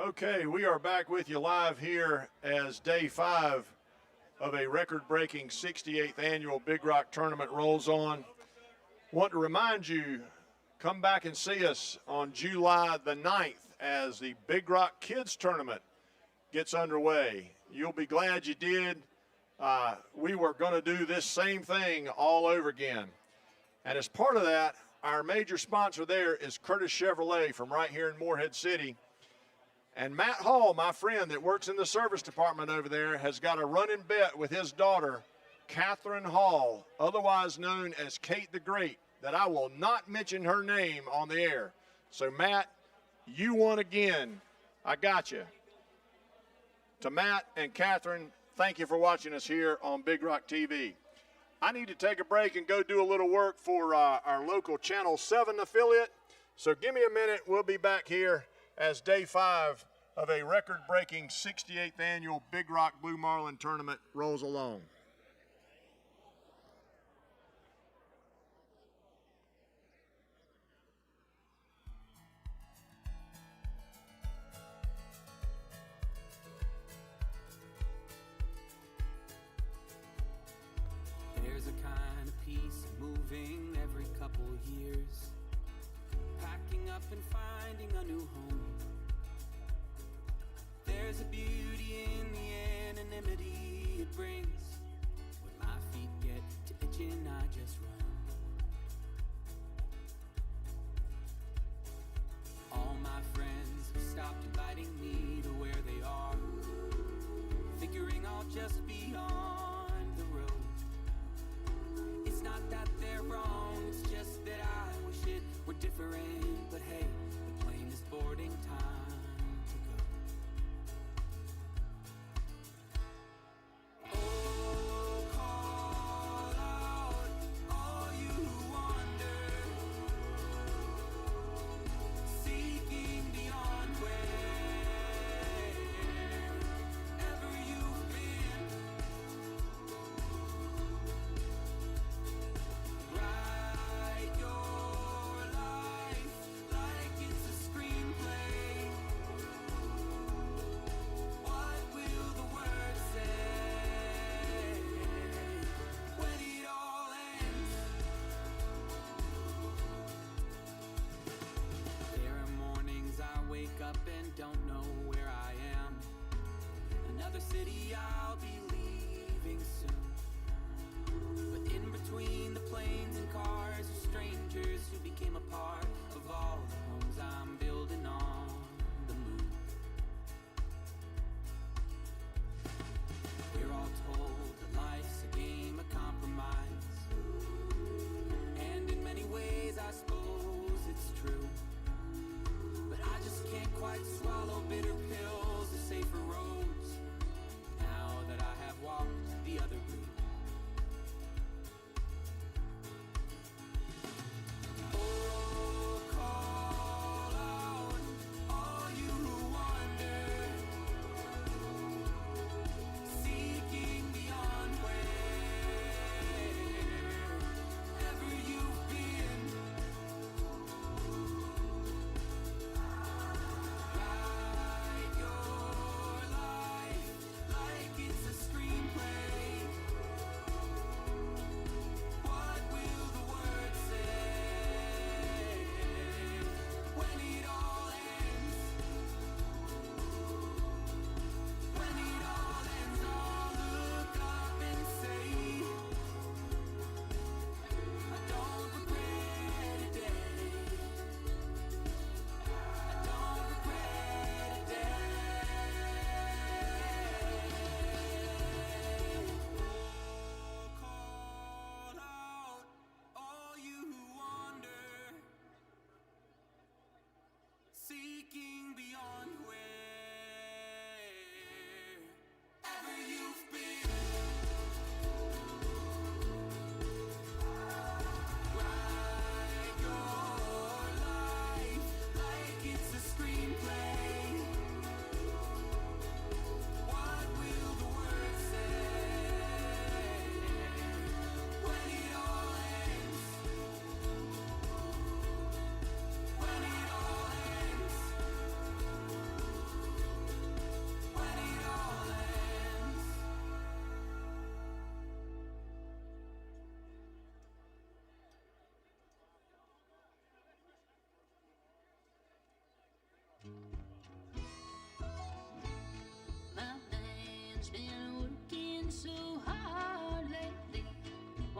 Okay, we are back with you live here as day 5 of a record-breaking 68th annual Big Rock Tournament rolls on. Want to remind you, come back and see us on July the 9th as the Big Rock Kids Tournament gets underway. You'll be glad you did. We were going to do this same thing all over again. And as part of that, our major sponsor there is Curtis Chevrolet from right here in Morehead City. And Matt Hall, my friend that works in the service department over there, has got a running bet with his daughter, Catherine Hall, otherwise known as Kate the Great, that I will not mention her name on the air. So, Matt, you won again. I got you. To Matt and Catherine, thank you for watching us here on Big Rock TV. I need to take a break and go do a little work for our local Channel 7 affiliate. So give me a minute. We'll be back here as day 5 of a record-breaking 68th annual Big Rock Blue Marlin Tournament rolls along. There's a kind of peace moving every couple years, packing up and finding a new home. There's a beauty in the anonymity it brings. When my feet get to itching, I just run. All my friends have stopped inviting me to where they are, figuring I'll just be on the road. It's not that they're wrong, it's just that I wish it were different. But hey, the plane is boarding, time to go. Oh, call out all you who wander, seeking beyond wherever you've been. Write your life like it's a screenplay. What will the words say when it all ends? There are mornings I wake up and don't know where I am. Another city I'll be leaving soon. But in between the planes and cars are strangers who became a part of all the homes I'm building on the move.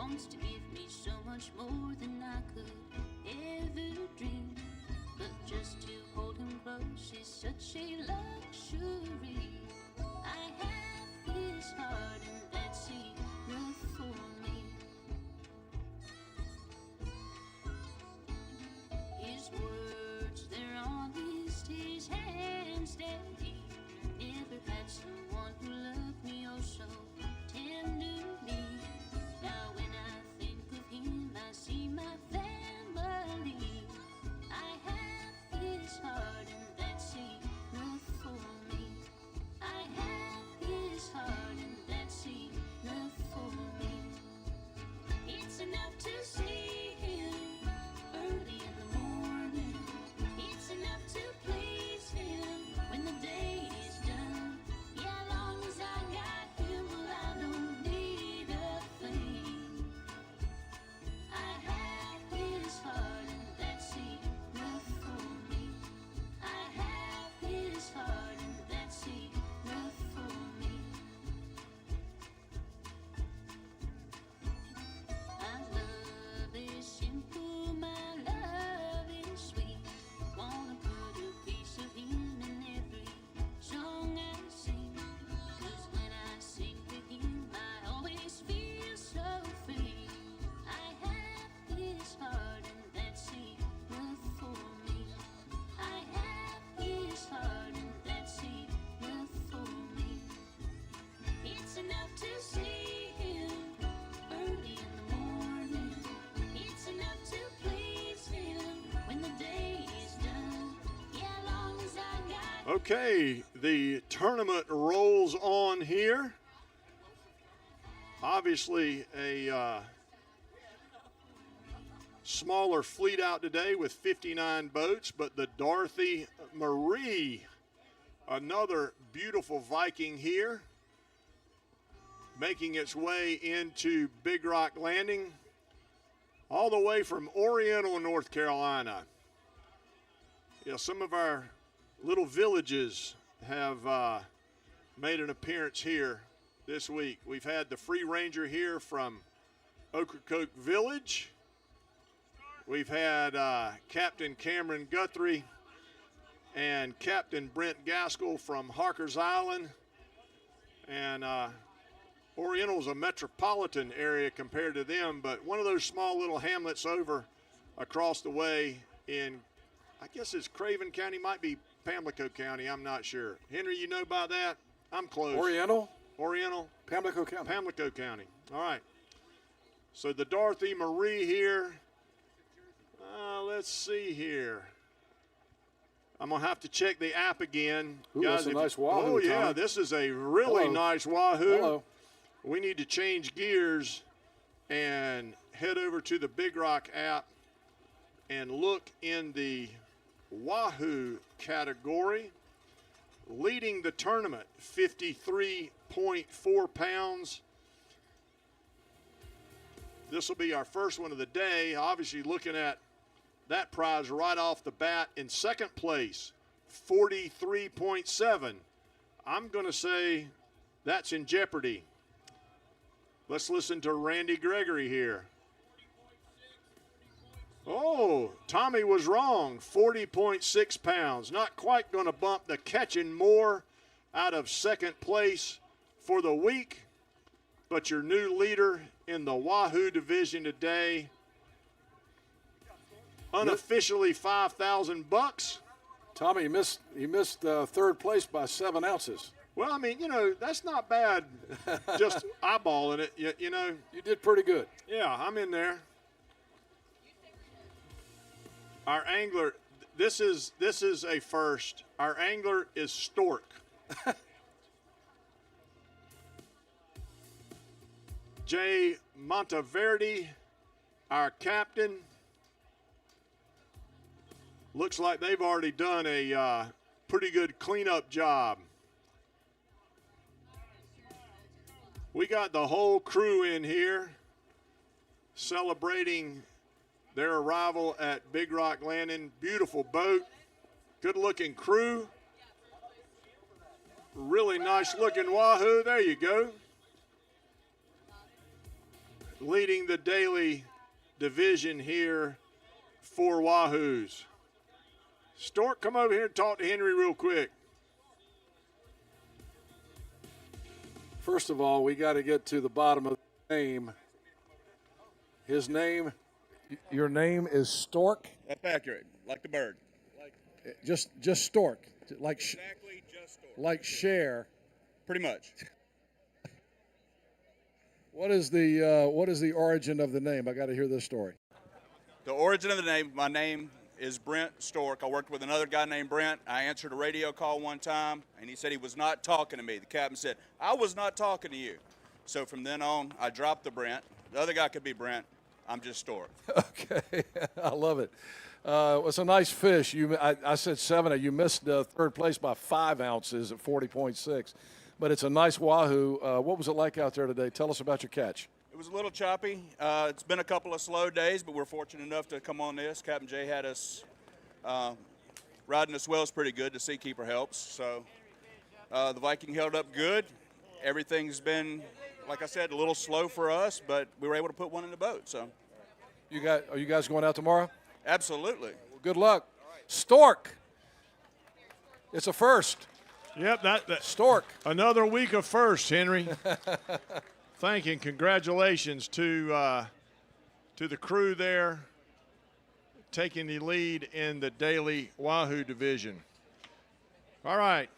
wants to give me so much more than I could ever dream. But just to hold him close is such a luxury. I have his heart, and that's enough for me. His words, they're honest, his hands steady. Never had someone who loved me oh so tenderly. Now when I think of him, I see my family. I have his heart, and that's enough for me. I have his heart, and that's enough for me. It's enough to see him early in the morning. It's enough to please him when the day is done. Yeah, long as I got him, well, I don't need a thing. I have his heart, and that's enough for me. I have his heart, and that's enough for me. My love is simple, my love is sweet. Wanna put a piece of him in every song I sing. 'Cause when I sing with him, I always feel so free. I have his heart, and that's enough for me. I have his heart, and that's enough for me. It's enough to see him early in the morning. It's enough to please him when the day is done. Yeah, long as I got Okay, the tournament rolls on here. Obviously, a smaller fleet out today with 59 boats, but the Dorothy Marie, another beautiful Viking here, making its way into Big Rock Landing, all the way from Oriental, North Carolina. Yeah, some of our little villages have made an appearance here this week. We've had the Free Ranger here from Ocracoke Village. We've had Captain Cameron Guthrie and Captain Brent Gaskell from Harker's Island. And Oriental's a metropolitan area compared to them, but one of those small little hamlets over across the way in, I guess it's Craven County, might be Pamlico County, I'm not sure. Henry, you know about that? I'm close. Oriental? Oriental? Pamlico County. Pamlico County. All right. So the Dorothy Marie here. Let's see here. I'm going to have to check the app again. Ooh, Guys, that's a nice Wahoo, Oh, yeah, Tommy. this is a really Hello. nice Wahoo. Hello. We need to change gears and head over to the Big Rock app and look in the Wahoo category. Leading the tournament, 53.4 pounds. This will be our first one of the day. Obviously looking at that prize right off the bat. In second place, 43.7. I'm going to say that's in jeopardy. Let's listen to Randy Gregory here. Oh, Tommy was wrong, 40.6 pounds. Not quite going to bump the Catching More out of second place for the week, but your new leader in the Wahoo division today, unofficially $5,000. Tommy, he missed third place by 7 ounces. Well, I mean, that's not bad. Just eyeballing it, you know. You did pretty good. Yeah, I'm in there. Our angler, this is a first. Our angler is Stork. Jay Monteverde, our captain. Looks like they've already done a pretty good cleanup job. We got the whole crew in here celebrating their arrival at Big Rock Landing. Beautiful boat, good looking crew. Really nice looking Wahoo, there you go. leading the daily division here for Wahoos. Stork, come over here and talk to Henry real quick. First of all, we got to get to the bottom of the name. His name, your name is Stork? That's accurate, like the bird. Just Stork, like Exactly, just Stork. like Cher. Pretty much. What is the origin of the name? I got to hear this story. The origin of the name, my name is Brent Stork. I worked with another guy named Brent. I answered a radio call one time, and he said he was not talking to me. The captain said, I was not talking to you. So from then on, I dropped the Brent. The other guy could be Brent. I'm just Stork. Okay, I love it. It's a nice fish. I said 7. You missed third place by 5 ounces at 40.6. But it's a nice wahoo. What was it like out there today? Tell us about your catch. It was a little choppy. It's been a couple of slow days, but we're fortunate enough to come on this. Captain Jay had us riding the swells pretty good. The Seakeeper helps. So the Viking held up good. Everything's been, like I said, a little slow for us, but we were able to put one in the boat. So, Are you guys going out tomorrow? absolutely. Well, good luck. Stork. It's a first. Yep, that Stork. Another week of first, Henry. Thank you and congratulations to the crew there taking the lead in the daily Wahoo division. All right.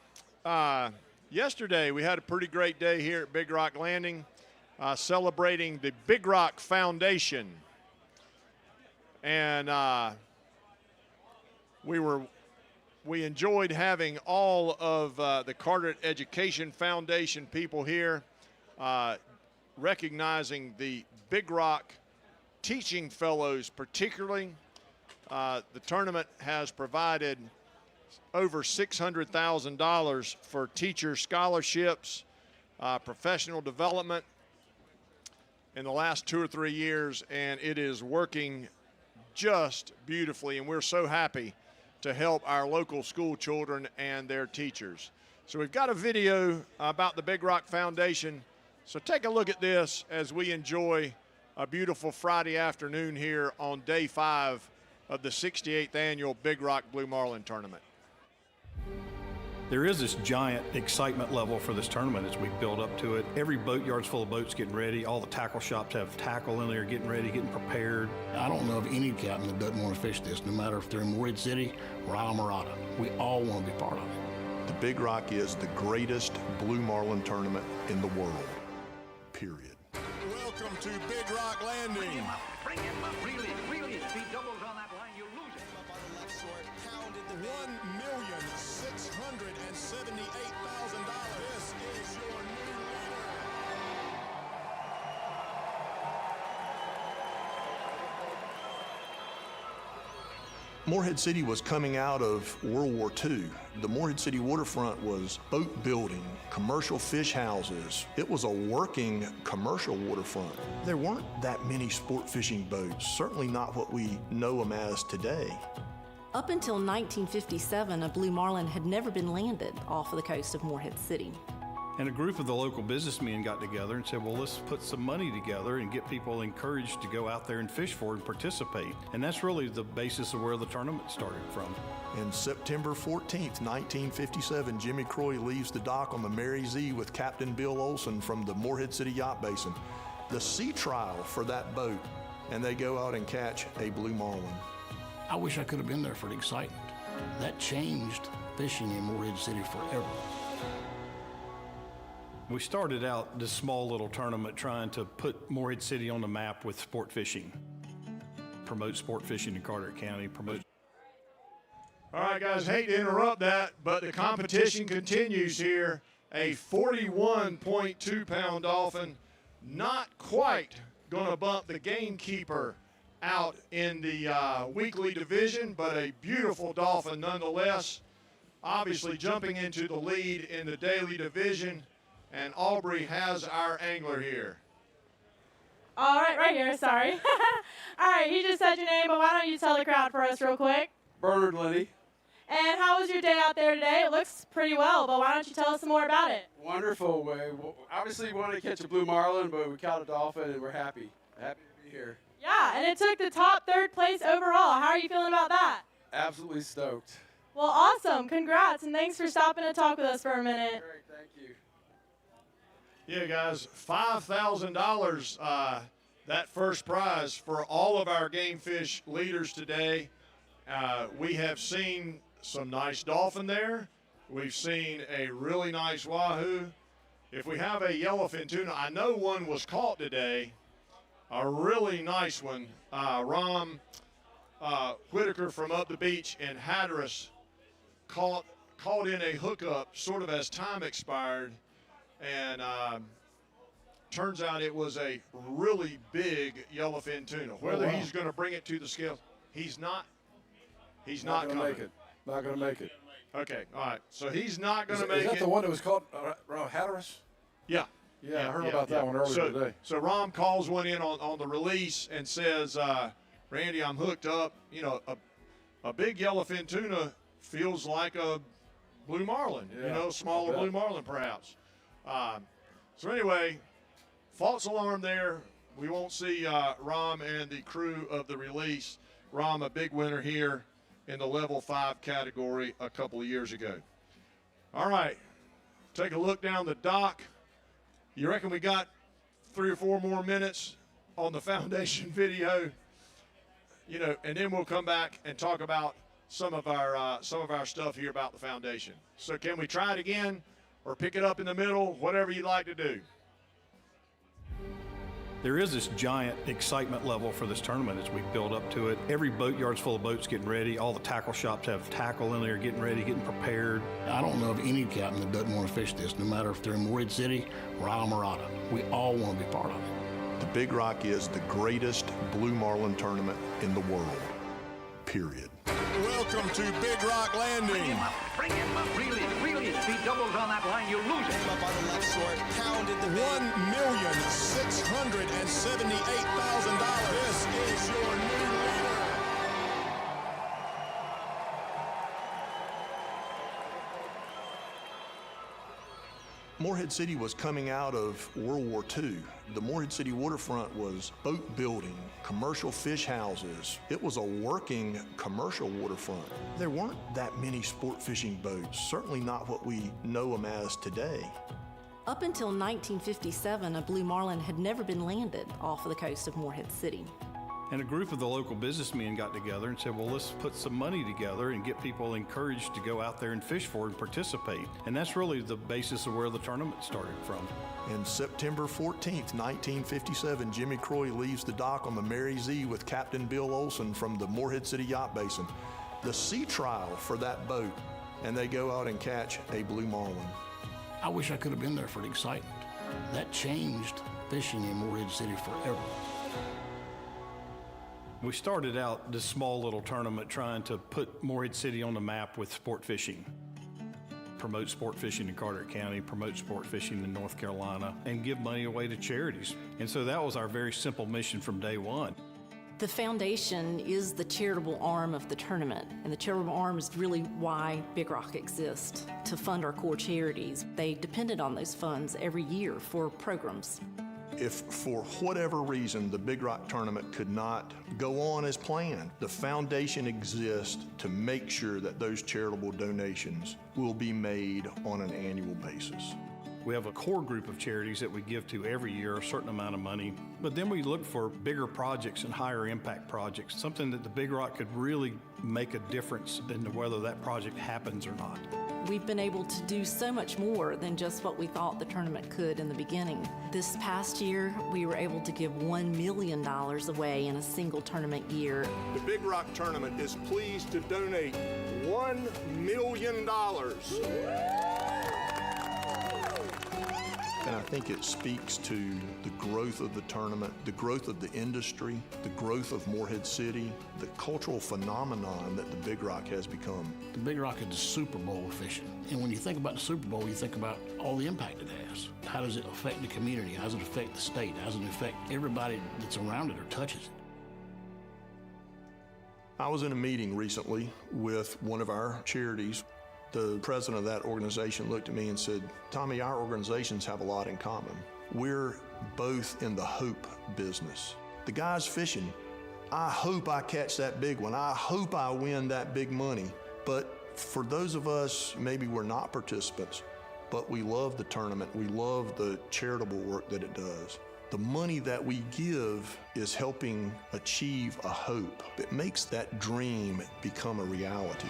Yesterday we had a pretty great day here at Big Rock Landing celebrating the Big Rock Foundation. And we enjoyed having all of the Carteret Education Foundation people here, recognizing the Big Rock Teaching Fellows particularly. The tournament has provided over $600,000 for teacher scholarships, professional development in the last 2 or 3 years, and it is working just beautifully, and we're so happy to help our local school children and their teachers. So we've got a video about the Big Rock Foundation. So take a look at this as we enjoy a beautiful Friday afternoon here on day 5 of the 68th annual Big Rock Blue Marlin Tournament. There is this giant excitement level for this tournament as we build up to it. Every boatyard's full of boats getting ready. All the tackle shops have tackle in there, getting ready, getting prepared. I don't know of any captain that doesn't want to fish this, no matter if they're in Morehead City or Islamorada. We all want to be part of it. The Big Rock is the greatest blue marlin tournament in the world, period. Welcome to Big Rock Landing. Bring him up, really. If he doubles on that line, you lose it. $1,678,000. This is your new leader. Morehead City was coming out of World War II. The Morehead City waterfront was boat building, commercial fish houses. It was a working commercial waterfront. There weren't that many sport fishing boats, certainly not what we know them as today. Up until 1957, a blue marlin had never been landed off of the coast of Morehead City. And a group of the local businessmen got together and said, well, let's put some money together and get people encouraged to go out there and fish for it and participate. And that's really the basis of where the tournament started from. And September 14th, 1957, Jimmy Croy leaves the dock on the Mary Z with Captain Bill Olson from the Morehead City Yacht Basin. The sea trial for that boat, and they go out and catch a blue marlin. I wish I could have been there for the excitement. That changed fishing in Morehead City forever. We started out this small little tournament trying to put Morehead City on the map with sport fishing. Promote sport fishing in Carteret County, promote. All right, guys, hate to interrupt that, but the competition continues here. A 41.2-pound dolphin, not quite going to bump the gamekeeper out in the weekly division, but a beautiful dolphin nonetheless. Obviously jumping into the lead in the daily division, and Aubrey has our angler here. All right, right here, sorry. All right, you just said your name, but why don't you tell the crowd for us real quick? Bernard Liddy. And how was your day out there today? It looks pretty well, but why don't you tell us some more about it? Wonderful. We obviously wanted to catch a blue marlin, but we caught a dolphin, and we're happy. Happy to be here. Yeah, and it took the top third place overall. How are you feeling about that? Absolutely stoked. Well, awesome. Congrats, and thanks for stopping to talk with us for a minute. Great, thank you. Yeah, guys, $5,000, that first prize for all of our game fish leaders today. We have seen some nice dolphin there. We've seen a really nice wahoo. If we have a yellowfin tuna, I know one was caught today, a really nice one. Rom Whitaker from up the beach in Hatteras caught in a hookup sort of as time expired, and turns out it was a really big yellowfin tuna. Whether he's going to bring it to the scale, he's not Not coming. make it. Not going to make it. Okay, all right. So he's not going to make it. Is that the one that was called Hatteras? Yeah. Yeah, I heard about that one earlier today. So Rom calls one in on the release and says, Randy, I'm hooked up. You know, a big yellowfin tuna feels like a blue marlin, smaller blue marlin perhaps. So anyway, false alarm there. We won't see Rom and the crew of the release. Rom, a big winner here in the level 5 category a couple of years ago. All right, take a look down the dock. You reckon we got 3 or 4 more minutes on the foundation video? And then we'll come back and talk about some of our stuff here about the foundation. So can we try it again or pick it up in the middle? Whatever you'd like to do. There is this giant excitement level for this tournament as we build up to it. Every boatyard's full of boats getting ready. All the tackle shops have tackle in there, getting ready, getting prepared. I don't know of any captain that doesn't want to fish this, no matter if they're in Morehead City or Islamorada. We all want to be part of it. The Big Rock is the greatest blue marlin tournament in the world, period. Welcome to Big Rock Landing. Bring him up, really. If he doubles on that line, you'll lose it. Came up on the left short, pounded the $1,678,000. This is your new leader. Morehead City was coming out of World War II. The Morehead City waterfront was boat building, commercial fish houses. It was a working commercial waterfront. There weren't that many sport fishing boats, certainly not what we know them as today. Up until 1957, a blue marlin had never been landed off of the coast of Morehead City. And a group of the local businessmen got together and said, well, let's put some money together and get people encouraged to go out there and fish for it and participate. And that's really the basis of where the tournament started from. And September 14th, 1957, Jimmy Croy leaves the dock on the Mary Z with Captain Bill Olson from the Morehead City Yacht Basin. The sea trial for that boat, and they go out and catch a blue marlin. I wish I could have been there for the excitement. That changed fishing in Morehead City forever. We started out this small little tournament trying to put Morehead City on the map with sport fishing. Promote sport fishing in Carteret County, promote sport fishing in North Carolina, and give money away to charities. And so that was our very simple mission from day one. The foundation is the charitable arm of the tournament, and the charitable arm is really why Big Rock exists, to fund our core charities. They depended on those funds every year for programs. If for whatever reason the Big Rock tournament could not go on as planned, the foundation exists to make sure that those charitable donations will be made on an annual basis. We have a core group of charities that we give to every year, a certain amount of money, but then we look for bigger projects and higher impact projects, something that the Big Rock could really make a difference in whether that project happens or not. We've been able to do so much more than just what we thought the tournament could in the beginning. This past year, we were able to give $1 million away in a single tournament year. The Big Rock Tournament is pleased to donate $1 million. And I think it speaks to the growth of the tournament, the growth of the industry, the growth of Morehead City, the cultural phenomenon that the Big Rock has become. The Big Rock is the Super Bowl of fishing. And when you think about the Super Bowl, you think about all the impact it has. How does it affect the community? How does it affect the state? How does it affect everybody that's around it or touches it? I was in a meeting recently with one of our charities. The president of that organization looked at me and said, Tommy, our organizations have a lot in common. We're both in the hope business. The guys fishing, I hope I catch that big one. I hope I win that big money. But for those of us, maybe we're not participants, but we love the tournament. We love the charitable work that it does. The money that we give is helping achieve a hope that makes that dream become a reality.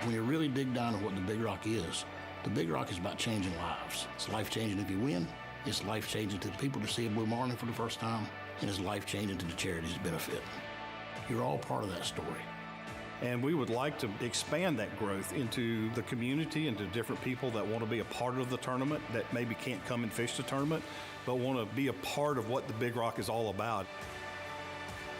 When you really dig down to what the Big Rock is, the Big Rock is about changing lives. It's life-changing if you win. It's life-changing to the people to see a blue marlin for the first time. And it's life-changing to the charities that benefit. You're all part of that story. And we would like to expand that growth into the community and to different people that want to be a part of the tournament, that maybe can't come and fish the tournament, but want to be a part of what the Big Rock is all about.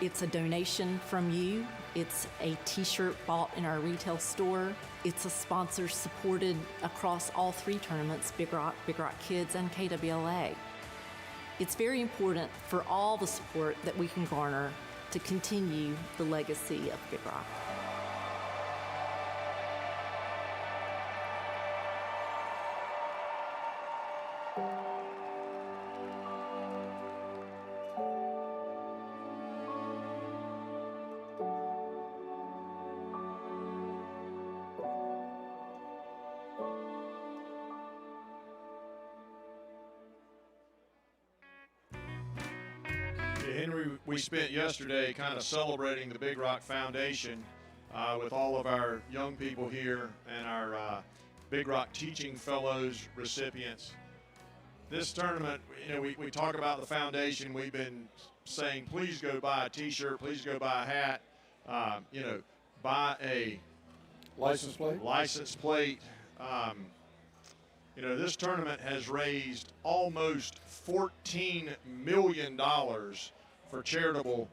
It's a donation from you. It's a t-shirt bought in our retail store. It's a sponsor supported across all 3 tournaments, Big Rock Kids, and KWLA. It's very important for all the support that we can garner to continue the legacy of Big Rock. Henry, we spent yesterday kind of celebrating the Big Rock Foundation with all of our young people here and our Big Rock Teaching Fellows recipients. This tournament, you know, we talk about the foundation. We've been saying, please go buy a t-shirt, please go buy a hat, you know, buy a license plate. You know, this tournament has raised almost $14 million for charitable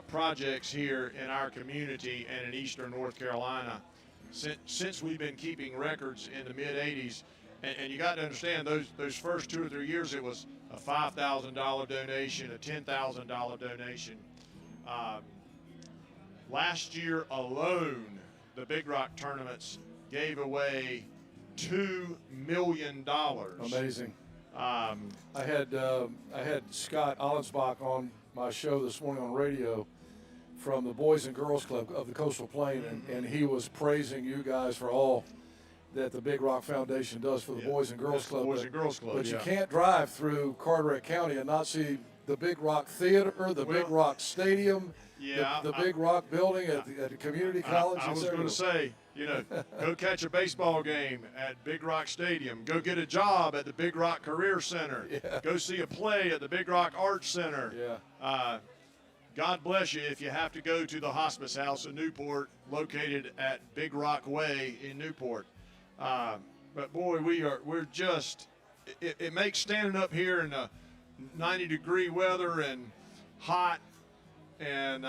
projects here in our community and in eastern North Carolina since we've been keeping records in the mid-'80s. And you got to understand, those first 2 or 3 years, it was a $5,000 donation, a $10,000 donation. Last year alone, the Big Rock tournaments gave away $2 million. Amazing. I had Scott Allensbach on my show this morning on radio from the Boys and Girls Club of the Coastal Plain, and he was praising you guys for all that the Big Rock Foundation does for the Boys and Girls Club. But you can't drive through Carteret County and not see the Big Rock Theater, the Big Rock Stadium, the Big Rock building at the community college. I was going to say, you know, go catch a baseball game at Big Rock Stadium. Go get a job at the Big Rock Career Center. Yeah. Go see a play at the Big Rock Arts Center. Yeah. God bless you if you have to go to the hospice house in Newport, located at Big Rock Way in Newport. But boy, we're just, it makes standing up here in the 90-degree weather and hot, and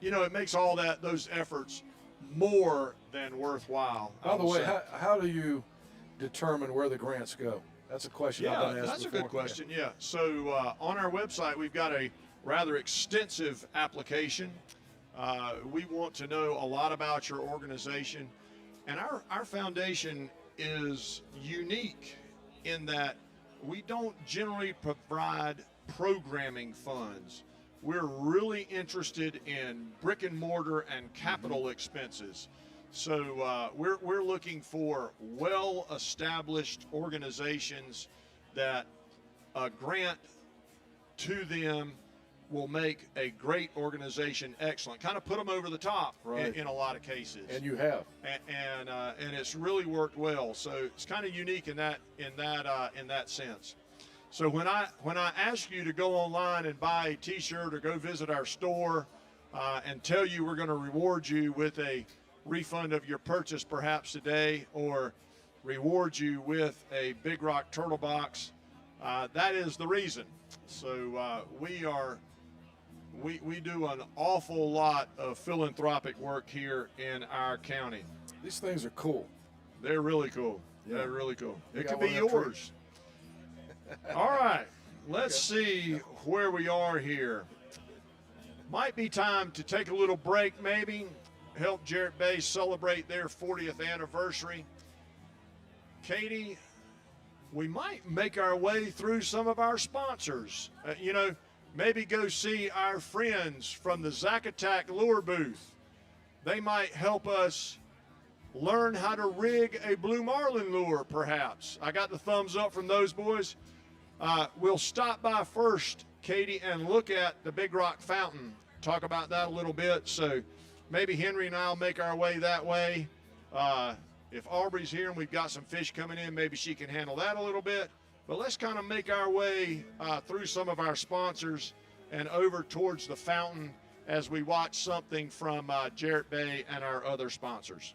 you know, it makes all those efforts more than worthwhile. By the way, how do you determine where the grants go? That's a question I've been asked that's before. a good question. Yeah. So on our website, we've got a rather extensive application. We want to know a lot about your organization, and our foundation is unique in that we don't generally provide programming funds. We're really interested in brick and mortar and capital expenses. So we're looking for well-established organizations that a grant to them will make a great organization excellent. Kind of put them over the top in a lot of cases. And you have. And it's really worked well. So it's kind of unique in that sense. So when I ask you to go online and buy a T-shirt or go visit our store and tell you we're going to reward you with a refund of your purchase perhaps today, or reward you with a Big Rock Turtle Box, that is the reason. So we do an awful lot of philanthropic work here in our county. These things are cool. They're really cool. Yeah. They're really cool. It could be one of them yours. All right, let's see where we are here. Might be time to take a little break, maybe help Jarrett Bay celebrate their 40th anniversary. Katie, we might make our way through some of our sponsors. Maybe go see our friends from the Zacatech lure booth. They might help us learn how to rig a blue marlin lure, perhaps. I got the thumbs up from those boys. We'll stop by first, Katie, and look at the Big Rock Fountain. Talk about that a little bit. So maybe Henry and I will make our way that way. If Aubrey's here and we've got some fish coming in, maybe she can handle that a little bit. But let's kind of make our way through some of our sponsors and over towards the fountain as we watch something from Jarrett Bay and our other sponsors.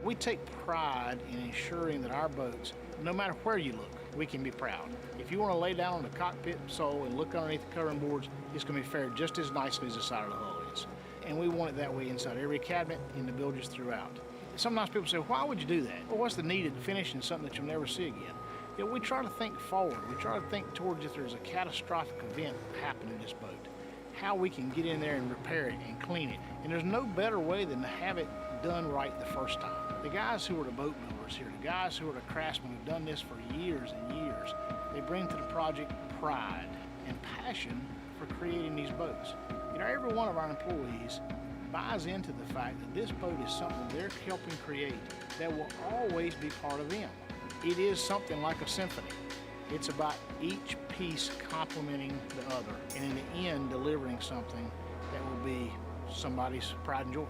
We take pride in ensuring that our boats, no matter where you look, we can be proud. If you want to lay down on the cockpit sole and look underneath the covering boards, it's going to be fared just as nicely as the side of the hull is. And we want it that way inside every cabinet in the bilges throughout. Sometimes people say, why would you do that? Well, what's the need of finishing something that you'll never see again? We try to think forward. We try to think towards if there's a catastrophic event happening in this boat, how we can get in there and repair it and clean it. And there's no better way than to have it done right the first time. The guys who are the boat builders here, the guys who are the craftsmen who've done this for years and years, they bring to the project pride and passion for creating these boats. Every one of our employees buys into the fact that this boat is something they're helping create that will always be part of them. It is something like a symphony. It's about each piece complementing the other, and in the end, delivering something that will be somebody's pride and joy.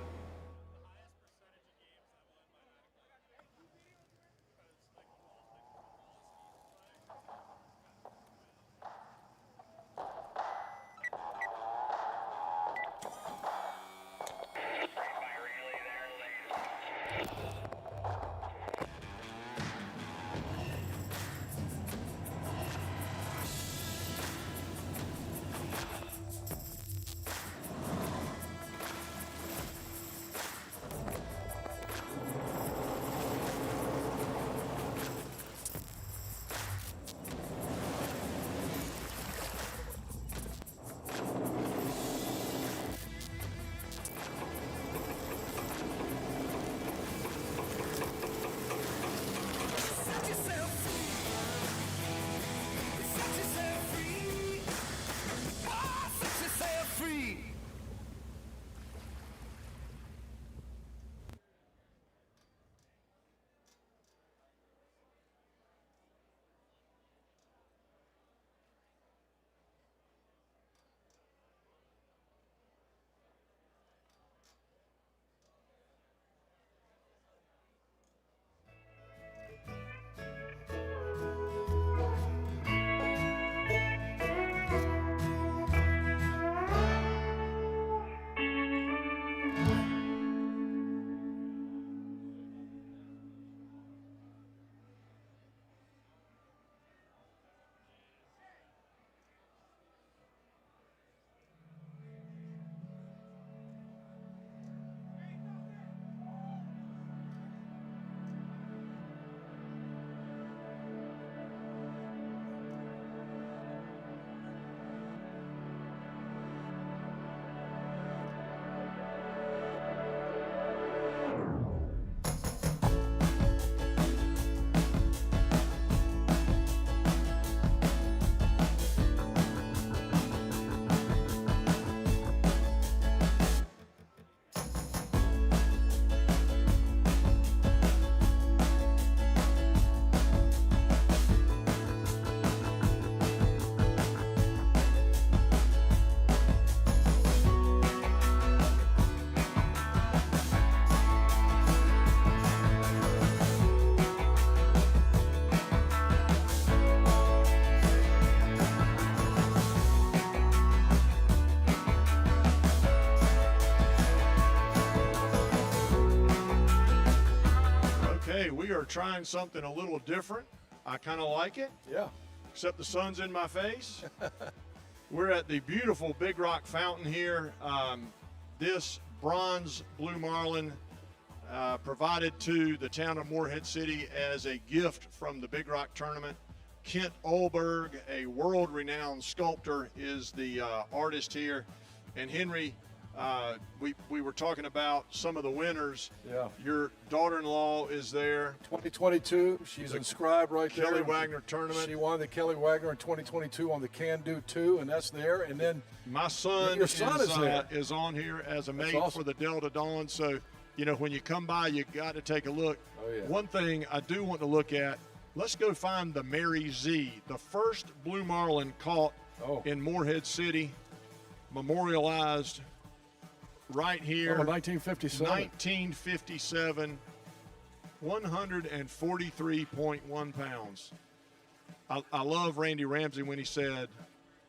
we are trying something a little different. I kind of like it. Yeah. Except the sun's in my face. We're at the beautiful Big Rock Fountain here. This bronze blue marlin provided to the town of Morehead City as a gift from the Big Rock tournament. Kent Olberg, a world-renowned sculptor, is the artist here. And Henry, we were talking about some of the winners. Yeah. Your daughter-in-law is there. 2022, she's inscribed right there. Kelly Wagner tournament. She won the Kelly Wagner in 2022 on the Can Do 2, and that's there. And then my son, your son is there. Is on here as a mate awesome. for the Delta Dawn. So, you know, when you come by, you got to take a look. Oh, yeah. One thing I do want to look at, let's go find the Mary Z, the first blue marlin caught in Morehead City, memorialized right here. 1957. 1957, 143.1 pounds. I love Randy Ramsey when he said,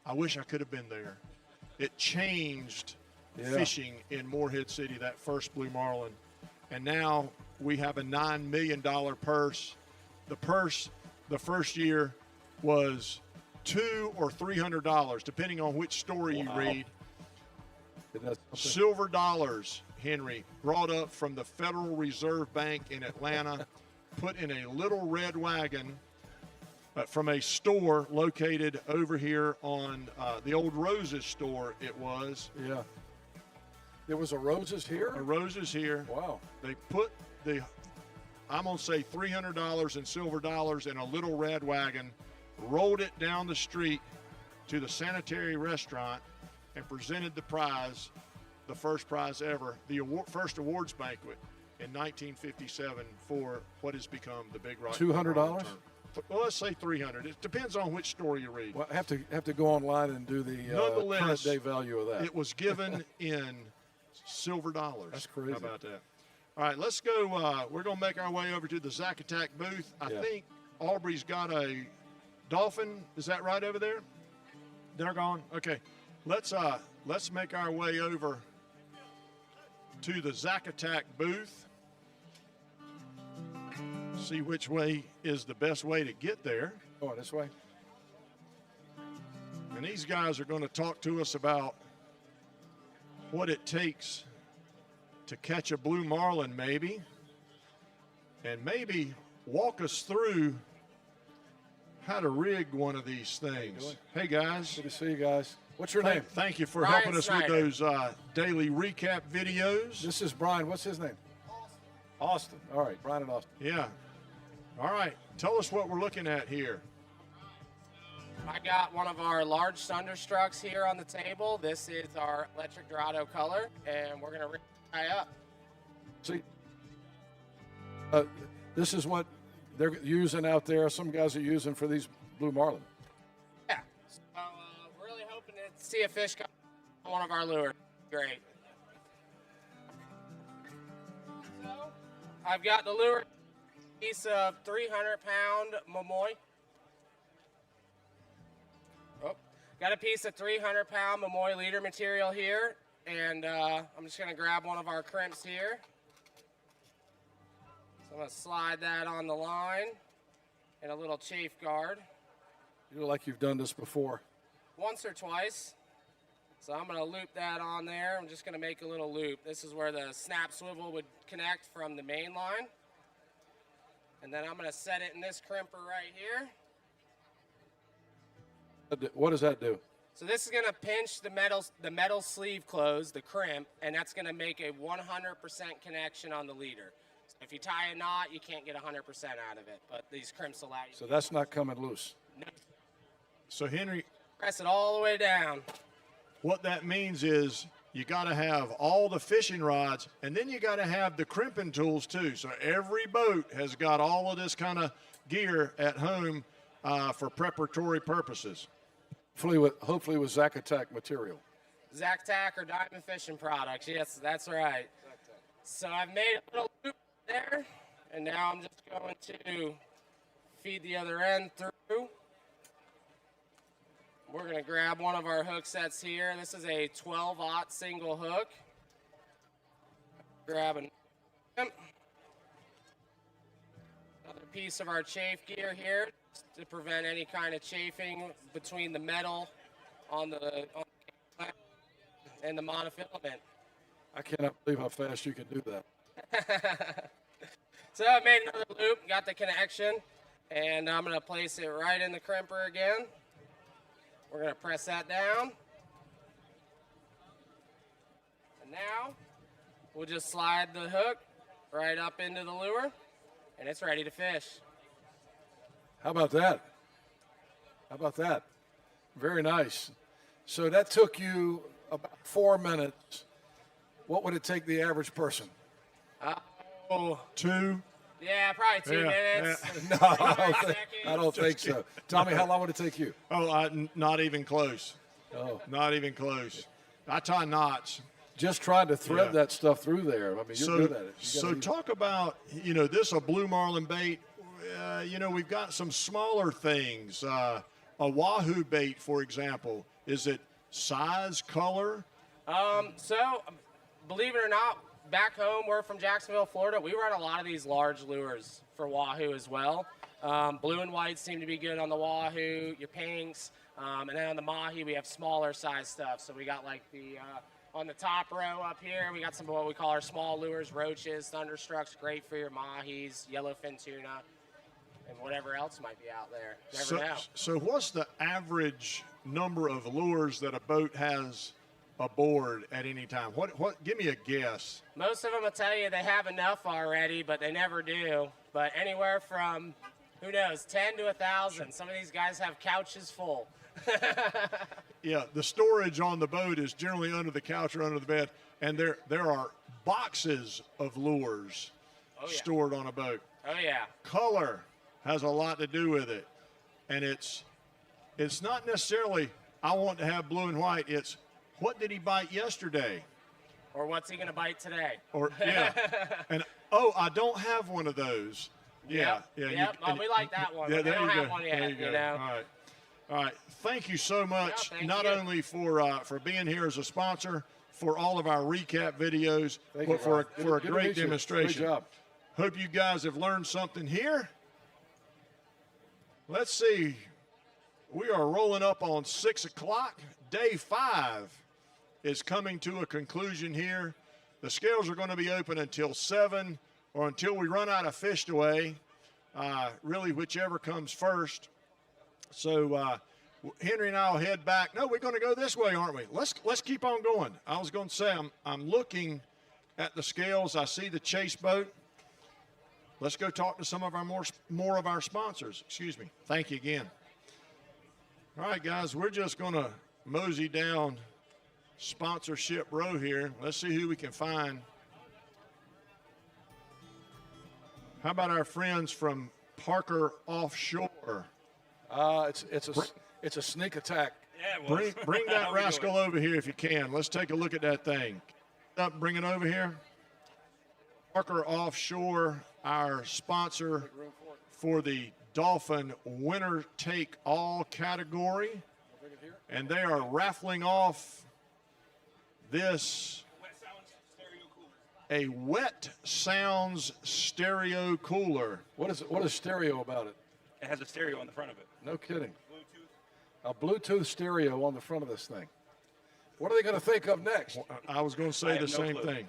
I wish I could have been there. It changed fishing in Morehead City, that first blue marlin. And now we have a $9 million purse. The purse the first year was $200 or $300, depending on which story you read. Silver dollars, Henry, brought up from the Federal Reserve Bank in Atlanta, put in a little red wagon from a store located over here on the old Roses store, it was. Yeah. There was a Roses here? A Roses here. Wow. They put I'm going to say $300 in silver dollars in a little red wagon, rolled it down the street to the Sanitary restaurant, and presented the prize, the first prize ever, the first awards banquet in 1957 for what has become the Big Rock. $200? Well, let's say $300. It depends on which story you read. Well, I have to go online and do the current day value of that. It was given in silver dollars. That's crazy. How about that? All right, let's go. We're going to make our way over to the Zacatec booth. I think Aubrey's got a dolphin. Is that right over there? They're gone. Okay, let's make our way over to the Zacatec booth. See which way is the best way to get there. Oh, this way. And these guys are going to talk to us about what it takes to catch a blue marlin, maybe, and maybe walk us through how to rig one of these things. Hey, guys. Good to see you guys. What's your name? Thank you for Brian helping us Snyder. with those daily recap videos. This is Brian. What's his name? Austin. All right, Brian and Austin. Yeah. All right. Tell us what we're looking at here. I got one of our large Thunderstrucks here on the table. This is our electric Dorado color, and we're going to tie up. See, this is what they're using out there. Some guys are using for these blue marlin. Yeah. So we're really hoping to see a fish come on one of our lures. Great. So I've got the lure piece of 300-pound Momoy. Oh, got a piece of 300-pound Momoy leader material here. And I'm just going to grab one of our crimps here. So I'm going to slide that on the line and a little chafe guard. You look like you've done this before. Once or twice. So I'm going to loop that on there. I'm just going to make a little loop. This is where the snap swivel would connect from the main line. And then I'm going to set it in this crimper right here. What does that do? So this is going to pinch the metal sleeve close, the crimp, and that's going to make a 100% connection on the leader. So if you tie a knot, you can't get 100% out of it, but these crimps allow you. So that's not coming loose. No. So, Henry, Press it all the way down. what that means is you got to have all the fishing rods, and then you got to have the crimping tools too. So every boat has got all of this kind of gear at home for preparatory purposes. Hopefully with Zacatec material. Zactac or Diamond Fishing Products. Yes, that's right. So I've made a little loop there, and now I'm just going to feed the other end through. We're going to grab one of our hook sets here. This is a 12-aught single hook. Grab an Another piece of our chafe gear here to prevent any kind of chafing between the metal on the and the monofilament. I cannot believe how fast you can do that. So I made another loop, got the connection, and I'm going to place it right in the crimper again. We're going to press that down. And now we'll just slide the hook right up into the lure, and it's ready to fish. How about that? How about that? Very nice. So that took you about 4 minutes. What would it take the average person? Two. Yeah, probably 2 minutes. No, I don't think so. Tommy, how long would it take you? Not even close. Oh. Not even close. I tie knots. Just trying to thread that stuff through there. I mean, you're good at it. Talk about, this a blue marlin bait. We've got some smaller things. A wahoo bait, for example. Is it size, color? So, believe it or not, back home, we're from Jacksonville, Florida. We run a lot of these large lures for wahoo as well. Blue and white seem to be good on the wahoo, your pinks. And then on the mahi, we have smaller size stuff. So we got like on the top row up here, we got some of what we call our small lures, roaches, thunderstrucks, great for your mahis, yellowfin tuna, and whatever else might be out there. Never know. So what's the average number of lures that a boat has aboard at any time? What? Give me a guess. Most of them will tell you they have enough already, but they never do. But anywhere from, who knows, 10 to 1,000. Some of these guys have couches full. Yeah, the storage on the boat is generally under the couch or under the bed, and there are boxes of lures stored on a boat. Oh yeah. Color has a lot to do with it, and it's not necessarily I want to have blue and white. It's what did he bite yesterday? Or what's he going to bite today? Or yeah, and I don't have one of those. Yeah, Yep. We like that one. Yeah, But we there don't you have go. one yet. There you go. know? All right. Thank you so much. thank Not you. only for being here as a sponsor, for all of our recap videos, Thank but you, for Rob. a Good to great meet you. demonstration. Great job. Hope you guys have learned something here. Let's see. We are rolling up on 6 o'clock. Day 5 is coming to a conclusion here. The scales are going to be open until 7 or until we run out of fish to weigh, really whichever comes first. So Henry and I will head back. No, we're going to go this way, aren't we? Let's keep on going. I was going to say I'm looking at the scales. I see the chase boat. Let's go talk to some of our more of our sponsors. Excuse me. Thank you again. All right, guys, we're just going to mosey down sponsorship row here. Let's see who we can find. How about our friends from Parker Offshore? It's a sneak attack. Yeah, it was. Bring that How we rascal doing? over here if you can. Let's take a look at that thing. Bring it over here. Parker Offshore, our sponsor for the Dolphin Winner Take All category. And they are raffling off this, a Wet Sounds stereo cooler. What is stereo about it? It has a stereo on the front of it. No kidding. A Bluetooth stereo on the front of this thing. What are they going to think of next? I was going to say the same thing.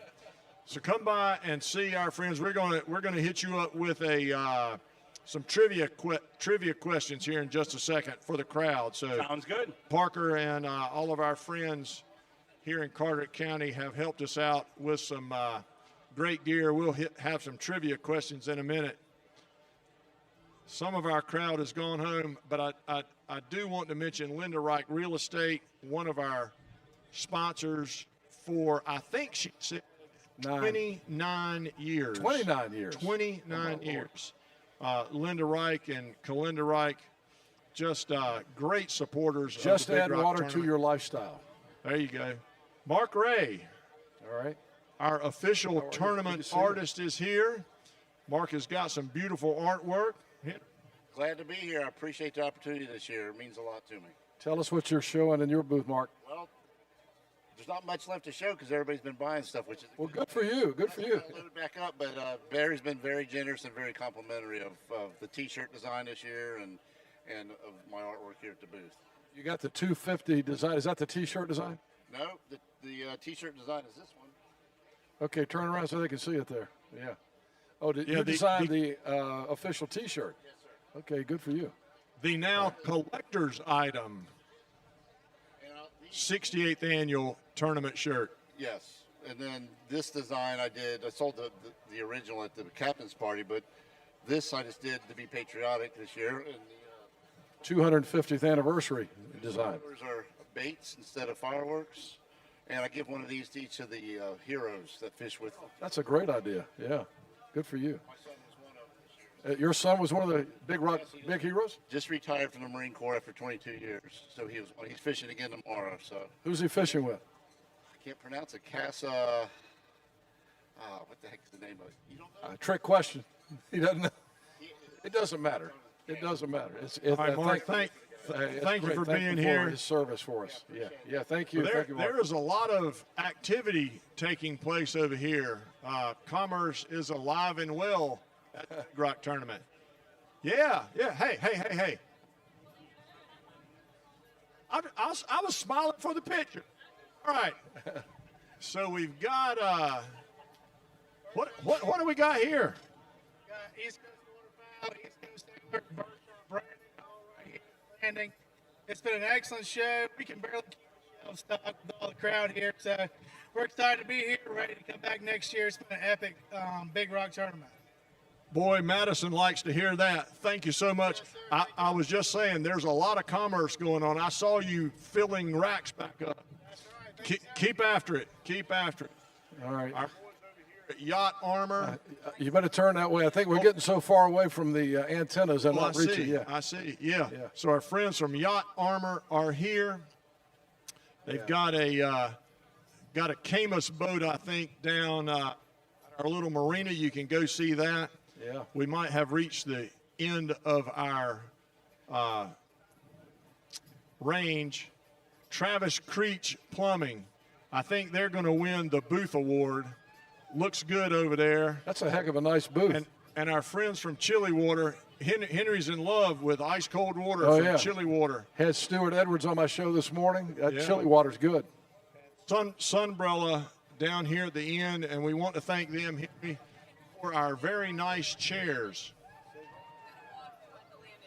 So come by and see our friends. We're going to hit you up with some trivia questions here in just a second for the crowd. So Sounds good. Parker and all of our friends here in Carteret County have helped us out with some great gear. We'll have some trivia questions in a minute. Some of our crowd has gone home, but I do want to mention Linda Reich Real Estate, one of our sponsors for, I think she said, 29 years. 29 years. 29 years. Linda Reich and Kalinda Reich, just great supporters. Just of the Big add Rock water tournament. to your lifestyle. There you go. Mark Ray. All right. Our official Good tournament to see you. artist is here. Mark has got some beautiful artwork. Glad to be here. I appreciate the opportunity this year. It means a lot to me. Tell us what you're showing in your booth, Mark. Well, there's not much left to show because everybody's been buying stuff, which is Well, good for you. Good for you. load it back up. But Barry's been very generous and very complimentary of the T-shirt design this year and of my artwork here at the booth. You got the 250 design. Is that the T-shirt design? No, the T-shirt design is this one. Okay, turn around so they can see it there. Yeah. Oh, Yeah, you designed the official T-shirt. Yes, sir. Okay, good for you. The now collector's item, 68th annual tournament shirt. Yes, and then this design I sold the original at the captain's party, but this I just did to be patriotic this year. And the 250th anniversary design. colors are baits instead of fireworks, and I give one of these to each of the heroes that fish with them. That's a great idea. Yeah, good for you. Your son was one of the big heroes? Just retired from the Marine Corps after 22 years, so he's fishing again tomorrow. So Who's he fishing with? I can't pronounce it. Casa. What the heck is the name of it? You don't know? Trick question. He doesn't know. It doesn't matter. It doesn't matter. All right, Mark, thank you for being here. His service for us. Yeah. Thank you. Well, Thank you, Mark. there is a lot of activity taking place over here. Commerce is alive and well at the Big Rock tournament. Yeah. Hey. I was smiling for the picture. All right. So we've got what do we got here? East Coast Waterfowl, East Coast Angler, Berkshire, right here landing. It's been an excellent show. We can barely keep the shelves stocked with all the crowd here. So we're excited to be here, ready to come back next year. It's been an epic Big Rock tournament. Boy, Madison likes to hear that. Thank you so much. I was just saying, there's a lot of commerce going on. I saw you filling racks back up. That's right. Keep after it. Keep after it. All right. Our boys over here at Yacht Armor. You better turn that way. I think we're getting so far away from the antennas. I'm Well, not reaching. Yeah. I see. Yeah. So our friends from Yacht Armor are here. They've got a Camus boat, I think, down our little marina. You can go see that. Yeah. We might have reached the end of our range. Travis Creech Plumbing. I think they're going to win the booth award. Looks good over there. That's a heck of a nice booth. And our friends from Chili Water, Henry's in love with ice cold water Oh, from yeah. Chili Water. Had Stuart Edwards on my show this morning. That Yeah. chili water's good. Sunbrella down here at the end, and we want to thank them, Henry, for our very nice chairs.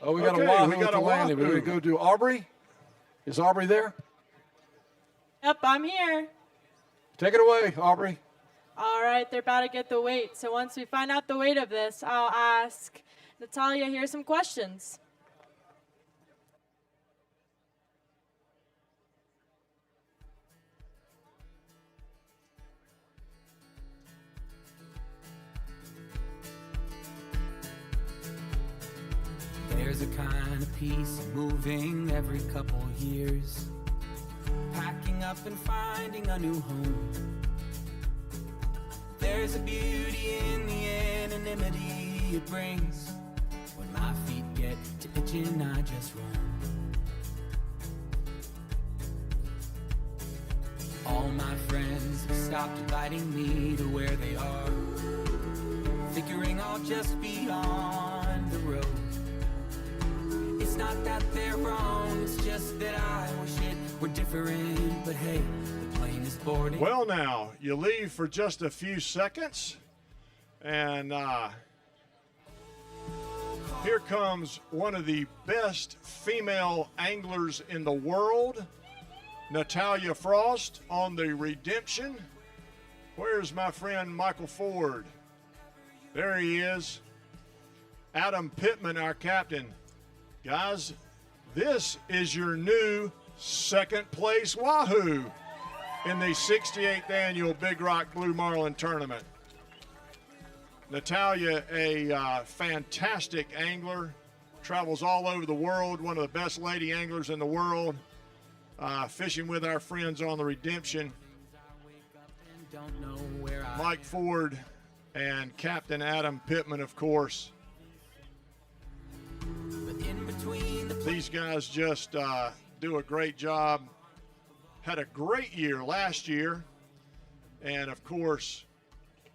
Oh, we got Okay, a Wahoo we got at the a landing. We're Wahoo. going to go do Aubrey. Is Aubrey there? Yep, I'm here. Take it away, Aubrey. All right, they're about to get the weight. So once we find out the weight of this, I'll ask Natalia here some questions. There's a kind of peace moving every couple years, packing up and finding a new home. There's a beauty in the anonymity it brings. When my feet get to itching, I just run. All my friends have stopped inviting me to where they are, figuring I'll just be on the road. It's not that they're wrong, it's just that I wish it were different. But hey, the plane is boarding. Well, now, you leave for just a few seconds, and here comes one of the best female anglers in the world, Natalia Frost on the Redemption. Where's my friend Michael Ford? There he is. Adam Pittman, our captain. Guys, this is your new second place Wahoo in the 68th annual Big Rock Blue Marlin tournament. Natalia, a fantastic angler, travels all over the world, one of the best lady anglers in the world, fishing with our friends on the Redemption. Mike Ford and Captain Adam Pittman, of course. These guys just do a great job had a great year last year, and of course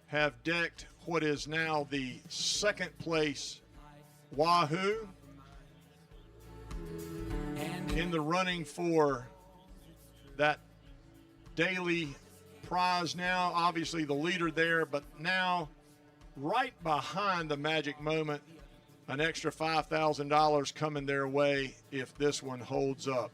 have decked what is now the second place Wahoo in the running for that daily prize now. Obviously the leader there, but now right behind the magic moment, an extra $5,000 coming their way if this one holds up.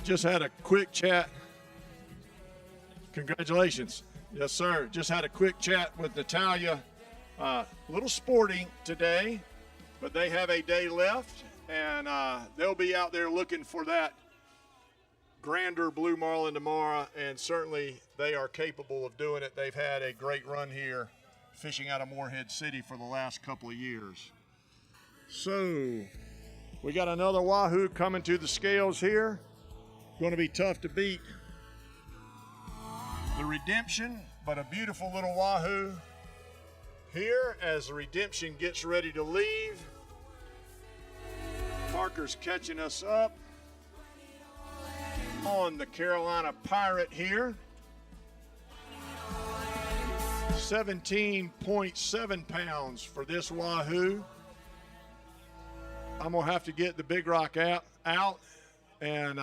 Just had a quick chat. Congratulations. Yes, sir. Just had a quick chat with Natalia. A little sporty today, but they have a day left, and they'll be out there looking for that grander blue marlin tomorrow, and certainly they are capable of doing it. They've had a great run here fishing out of Morehead City for the last couple of years. So we got another Wahoo coming to the scales here. Going to be tough to beat the Redemption, but a beautiful little Wahoo here as the Redemption gets ready to leave. Parker's catching us up on the Carolina Pirate here. 17.7 pounds for this Wahoo. I'm going to have to get the Big Rock out and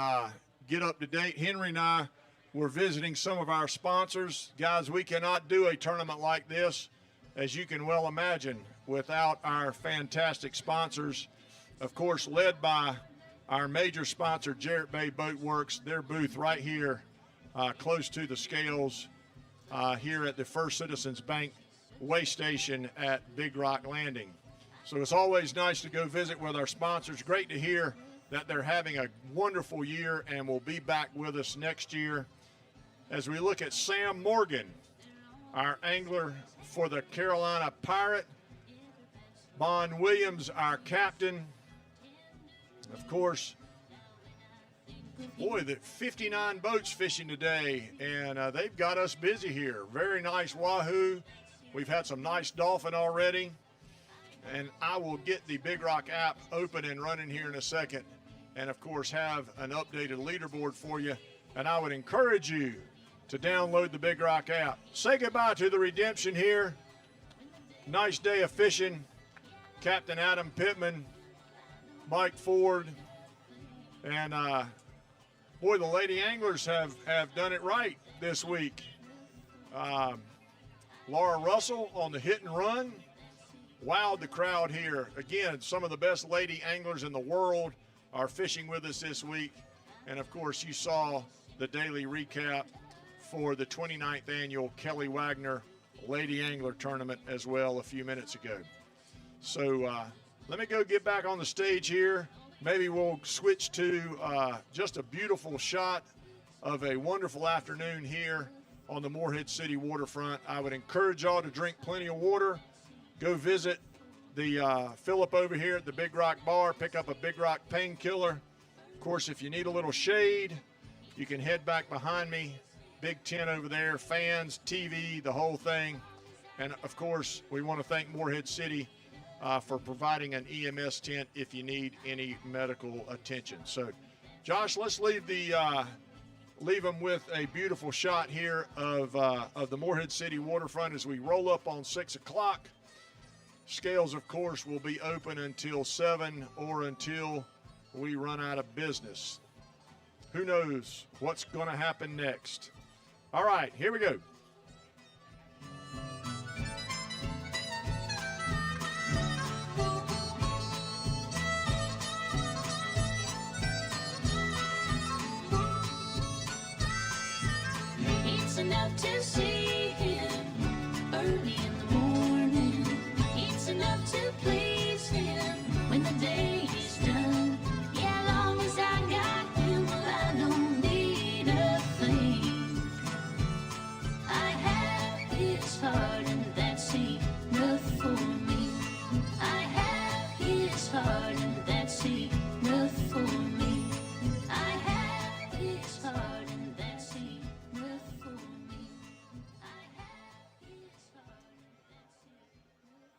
get up to date. Henry and I were visiting some of our sponsors. Guys, we cannot do a tournament like this, as you can well imagine, without our fantastic sponsors. Of course, led by our major sponsor, Jarrett Bay Boat Works, their booth right here close to the scales here at the First Citizens Bank Way Station at Big Rock Landing. So it's always nice to go visit with our sponsors. Great to hear that they're having a wonderful year and will be back with us next year. As we look at Sam Morgan, our angler for the Carolina Pirate, Bon Williams, our captain. Of course, boy, the 59 boats fishing today, and they've got us busy here. Very nice Wahoo. We've had some nice dolphin already, and I will get the Big Rock app open and running here in a second, and of course have an updated leaderboard for you. And I would encourage you to download the Big Rock app. Say goodbye to the Redemption here. Nice day of fishing. Captain Adam Pittman, Mike Ford, and boy, the lady anglers have done it right this week. Laura Russell on the hit and run wowed the crowd here. Again, some of the best lady anglers in the world are fishing with us this week. And of course, you saw the daily recap for the 29th annual Kelly Wagner Lady Angler Tournament as well a few minutes ago. So let me go get back on the stage here. Maybe we'll switch to just a beautiful shot of a wonderful afternoon here on the Morehead City waterfront. I would encourage y'all to drink plenty of water. Go visit the Phillip over here at the Big Rock Bar. Pick up a Big Rock painkiller. Of course, if you need a little shade, you can head back behind me. Big tent over there, fans, TV, the whole thing. And of course, we want to thank Morehead City for providing an EMS tent if you need any medical attention. So, Josh, let's leave them with a beautiful shot here of the Morehead City waterfront as we roll up on 6 o'clock. Scales, of course, will be open until 7 or until we run out of business. Who knows what's going to happen next? All right, here we go. It's an enough to see him early in the morning. It's enough to please him when the day is done. Yeah, long as I got him, well, I don't need a thing. I have his heart, and that's enough for me. I have his heart, and that's enough for me. I have his heart, and that's enough for me. I have his heart, and that's enough.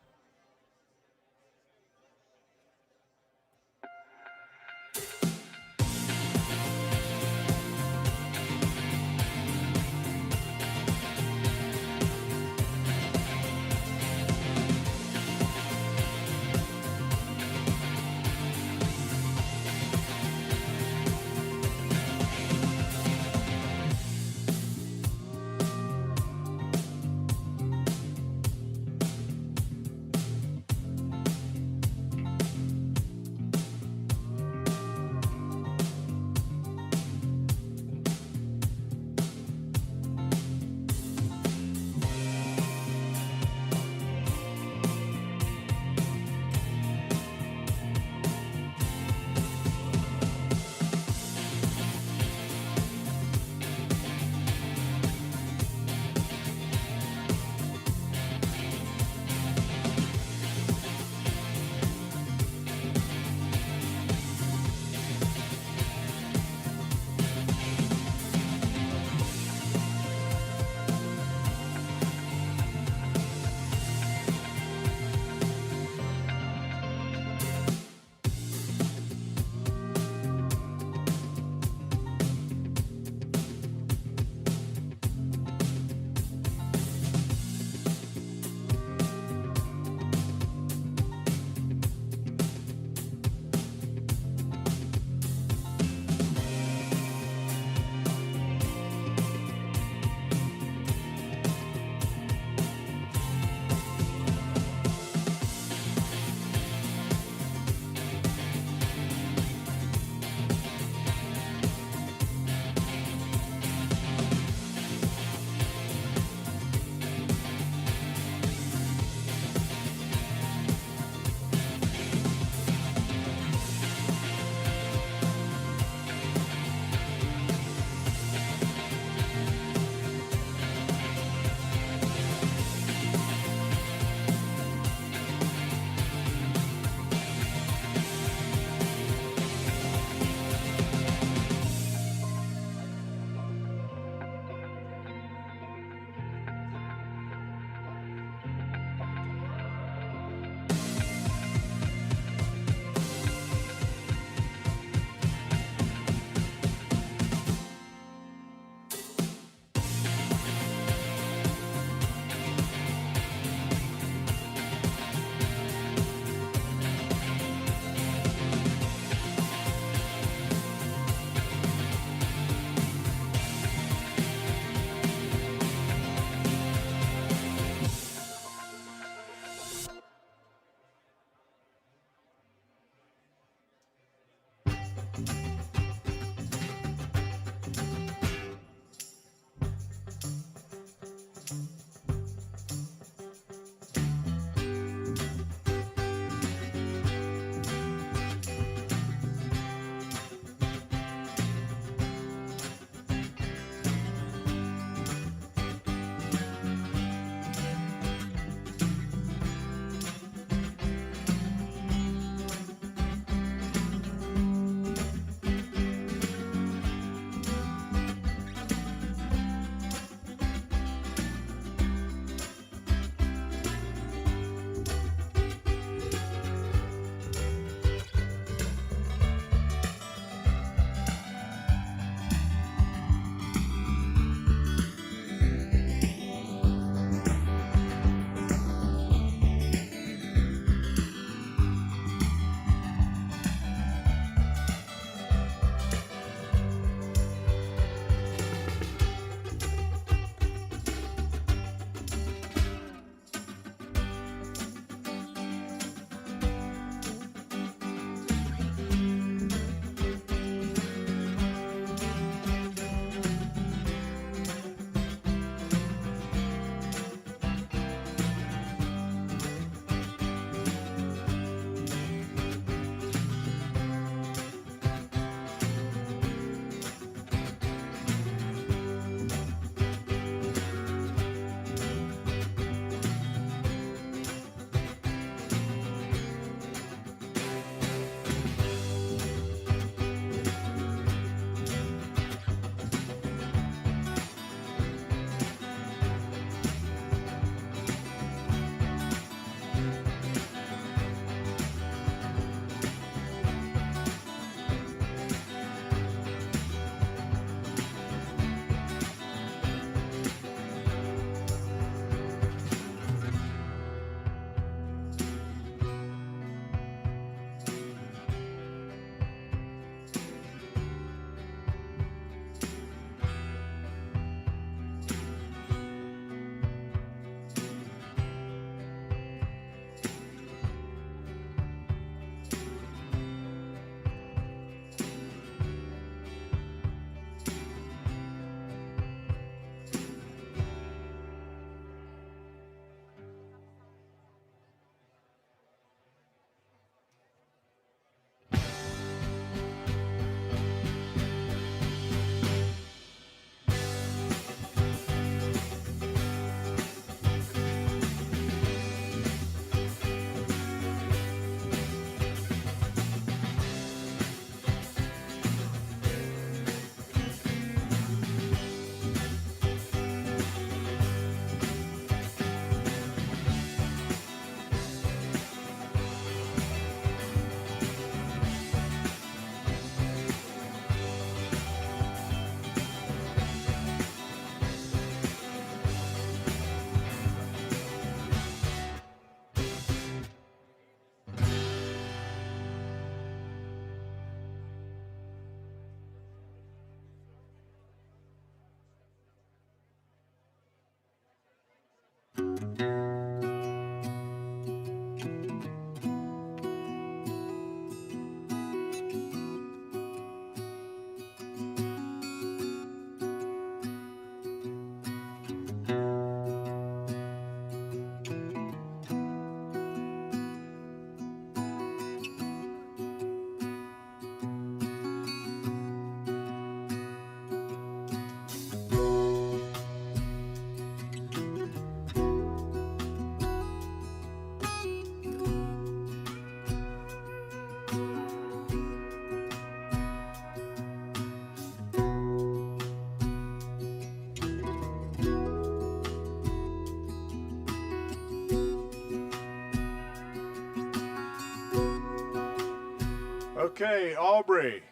Okay, Aubrey,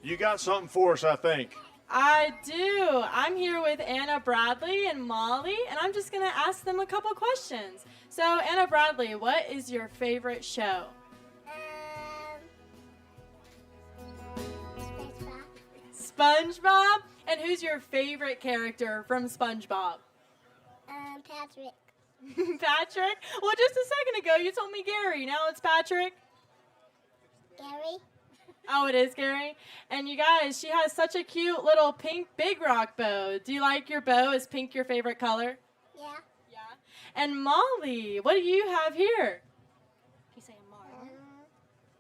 you got something for us, I think. I do. I'm here with Anna Bradley and Molly, and I'm just going to ask them a couple questions. So, Anna Bradley, what is your favorite show? SpongeBob? And who's your favorite character from SpongeBob? Patrick. Patrick? Well, just a second ago you told me Gary. Now it's Patrick. Gary. Oh, it is Gary. And you guys, she has such a cute little pink Big Rock bow. Do you like your bow? Is pink your favorite color? Yeah. Yeah. And Molly, what do you have here? You say a Marlin?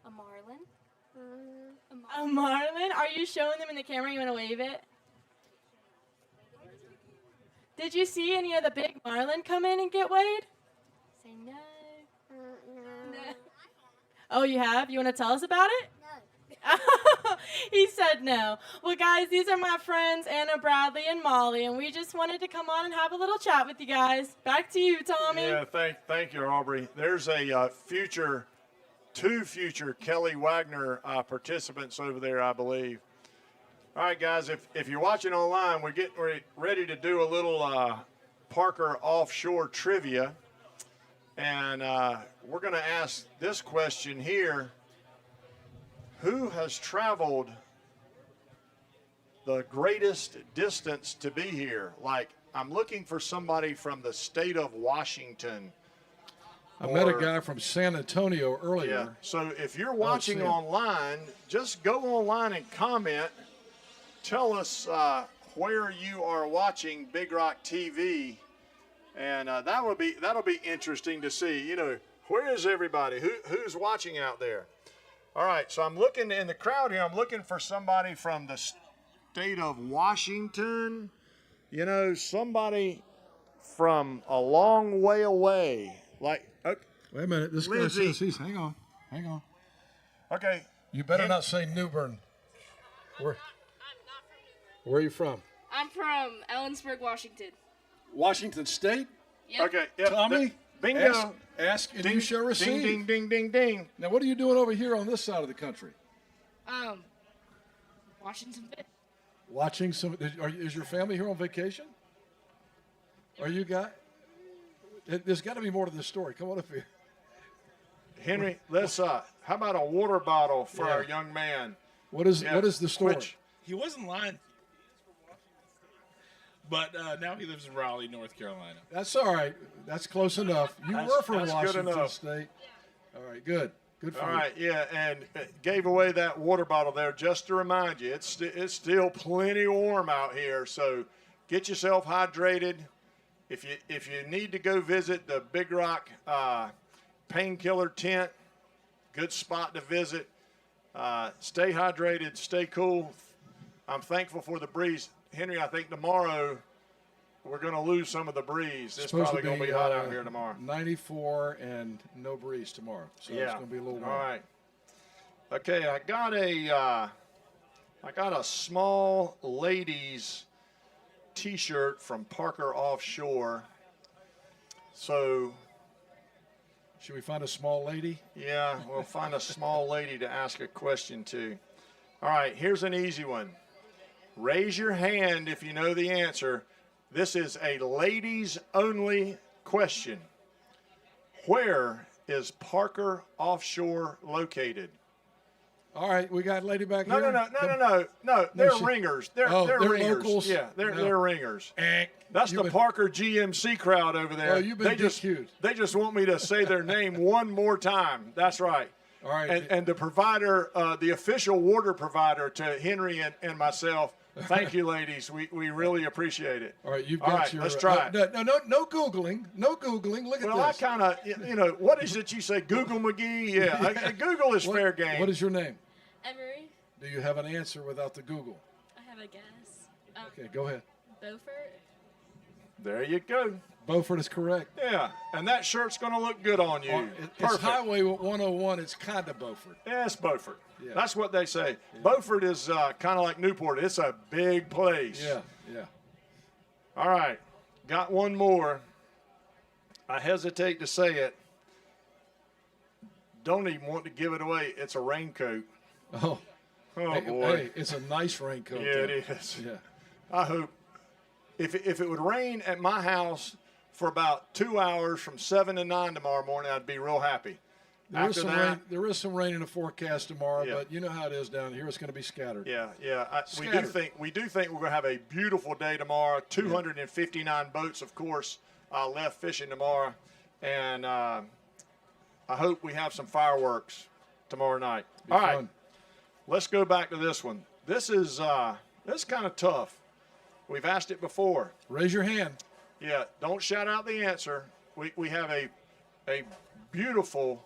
A Marlin? A Marlin? Are you showing them in the camera? You want to wave it? Did you see any of the big Marlin come in and get weighed? Say no. No. Oh, you have? You want to tell us about it? No. He said no. Well, guys, these are my friends, Anna Bradley and Molly, and we just wanted to come on and have a little chat with you guys. Back to you, Tommy. Yeah, thank you, Aubrey. There's a two future Kelly Wagner participants over there, I believe. All right, guys, if you're watching online, we're getting ready to do a little Parker offshore trivia. And we're going to ask this question here. Who has traveled the greatest distance to be here? Like, I'm looking for somebody from the state of Washington. I met a guy from San Antonio earlier. Yeah. So if you're watching online, just go online and comment. Tell us where you are watching Big Rock TV, and that'll be interesting to see. You know, where is everybody? Who's watching out there? All right. So I'm looking in the crowd here. I'm looking for somebody from the state of Washington. You know, somebody from a long way away. Like, okay. Wait a minute. This guy says he's. Hang on. Okay. You better not say New Bern. Where are you from? I'm from Ellensburg, Washington. Washington State? Yep. Okay. Yep. Tommy? Bingo. Ask and Ding, you shall receive. Ding, ding, ding, ding, ding. Now, what are you doing over here on this side of the country? Watching some fit. Watching some. Is your family here on vacation? Are you guys? There's got to be more to this story. Come on up here. Henry, let's. How about a water bottle for our young man? What is the story? He wasn't lying. But now he lives in Raleigh, North Carolina. That's all right. That's close enough. You were from that's good Washington enough. State. All right, good. Good for All you. right, yeah, and gave away that water bottle there just to remind you, it's still plenty warm out here. So get yourself hydrated. If you need to go visit the Big Rock Painkiller Tent, good spot to visit. Stay hydrated, stay cool. I'm thankful for the breeze. Henry, I think tomorrow we're going to lose some of the breeze. It's probably going to be hot out here tomorrow. 94 and no breeze tomorrow. So it's going to be a little warm. All right. Okay, I got a small ladies T-shirt from Parker Offshore. So should we find a small lady? Yeah, we'll find a small lady to ask a question to. All right, here's an easy one. Raise your hand if you know the answer. This is a ladies only question. Where is Parker Offshore located? All right, we got a lady back No, here. No. They're ringers. They're ringers. locals. Yeah, they're ringers. That's You've the Parker GMC crowd over there. Oh, you've been DQ'd. They just want me to say their name one more time. That's right. All right. And the provider, the official water provider to Henry and myself, thank you, ladies. We really appreciate it. All right, you've All got right, your. let's try it. No Googling. No Googling. Look at Well, this. I kind of, what is it you say? Google McGee? Yeah, Google is fair game. What is your name? Emery. Do you have an answer without the Google? I have a guess. Okay, go ahead. Beaufort. There you go. Beaufort is correct. Yeah, and that shirt's going to look good on you. It's Perfect. Highway 101. It's kind of Beaufort. Yeah, it's Beaufort. Yeah. That's what they say. Beaufort is kind of like Newport. It's a big place. Yeah. All right, got one more. I hesitate to say it. don't even want to give it away. It's a raincoat. Oh. Oh, hey, boy. Hey, it's a nice raincoat. Yeah, there. it is. Yeah. I hope. If it would rain at my house for about 2 hours from 7 to 9 tomorrow morning, I'd be real happy. There is After some that, rain. There is some rain in the forecast tomorrow, Yeah. but you know how it is down here. It's going to be scattered. Yeah. We Scattered. do think we're going to have a beautiful day tomorrow. 259 boats, of course, left fishing tomorrow, and I hope we have some fireworks tomorrow night. Be All right, fun. let's go back to this one. This is kind of tough. We've asked it before. Raise your hand. Yeah, don't shout out the answer. We have a beautiful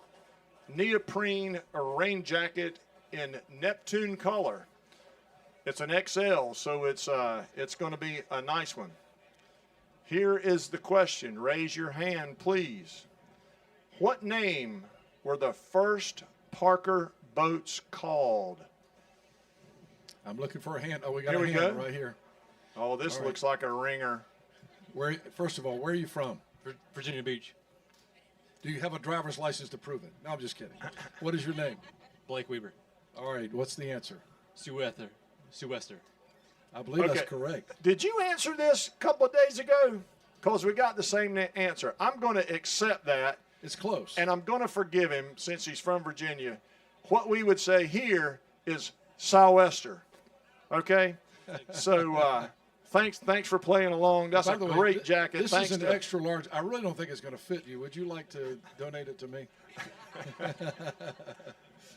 neoprene rain jacket in Neptune color. It's an XL, so it's going to be a nice one. Here is the question. Raise your hand, please. What name were the first Parker boats called? I'm looking for a hand. Oh, we got Here a we hand go. right here. Oh, this All right. looks like a ringer. First of all, where are you from? Virginia Beach. Do you have a driver's license to prove it? No, I'm just kidding. What is your name? Blake Weaver. All right, what's the answer? Sue Wester. I believe that's correct. Did you answer this a couple of days ago? Because we got the same answer. I'm going to accept that. It's close. And I'm going to forgive him since he's from Virginia. What we would say here is sou'wester. Okay? So thanks for playing along. That's By a the way, great jacket. This Thanks is an to- extra large. I really don't think it's going to fit you. Would you like to donate it to me?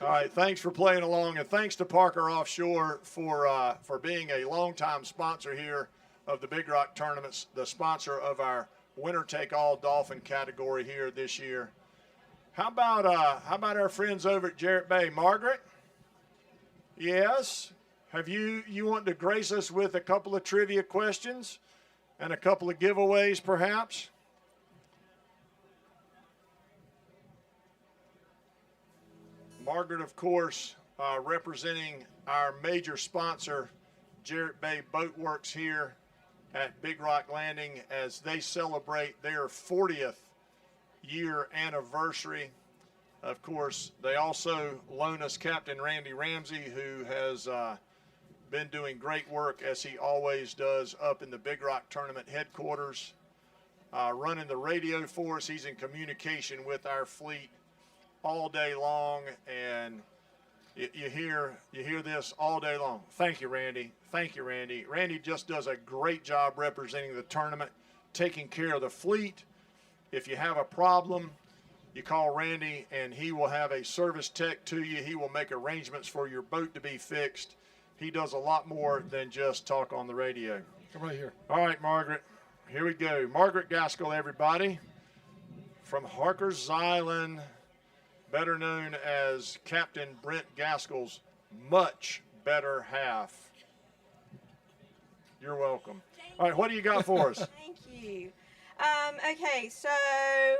All right, thanks for playing along, and thanks to Parker Offshore for being a longtime sponsor here of the Big Rock tournaments, the sponsor of our winner take all dolphin category here this year. How about our friends over at Jarrett Bay, Margaret? Yes. Have you want to grace us with a couple of trivia questions and a couple of giveaways, perhaps? Margaret, of course, representing our major sponsor, Jarrett Bay Boat Works here at Big Rock Landing as they celebrate their 40th year anniversary. Of course, they also loan us Captain Randy Ramsey, who has been doing great work, as he always does, up in the Big Rock Tournament headquarters, running the radio for us. He's in communication with our fleet all day long, and you hear this all day long. Thank you, Randy. Thank you, Randy. Randy just does a great job representing the tournament, taking care of the fleet. If you have a problem, you call Randy, and he will have a service tech to you. He will make arrangements for your boat to be fixed. He does a lot more than just talk on the radio. Come right here. All right, Margaret. Here we go. Margaret Gaskell, everybody, from Harker's Island, better known as Captain Brent Gaskell's much better half. You're welcome. All right, what do you got for us? Thank you. Okay, so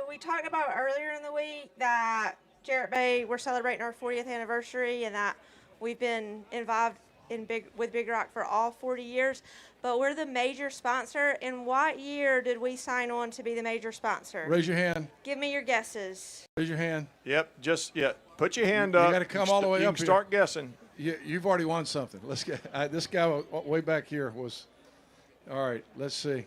we talked about earlier in the week that Jarrett Bay, we're celebrating our 40th anniversary, and that we've been involved with Big Rock for all 40 years, but we're the major sponsor. In what year did we sign on to be the major sponsor? Raise your hand. Give me your guesses. Raise your hand. Yep, put your hand You up. got to come all the way you up can here. start guessing. You've already won something. Let's get this guy way back here was. All right, let's see.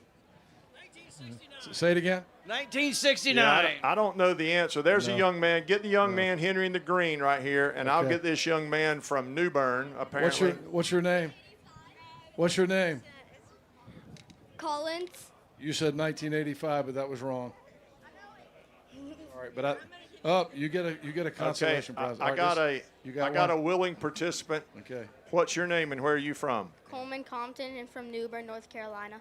Say it again. 1969. Yeah, I don't know the answer. There's No. a young man. Get the young man, Henry in the green right here, and I'll Okay. get this young man from New Bern, apparently. What's your name? What's your name? Collins. You said 1985, but that was wrong. All right, but you get a consolation prize. I All got right, I got a willing participant. Okay. What's your name and where are you from? Coleman Compton and from New Bern, North Carolina.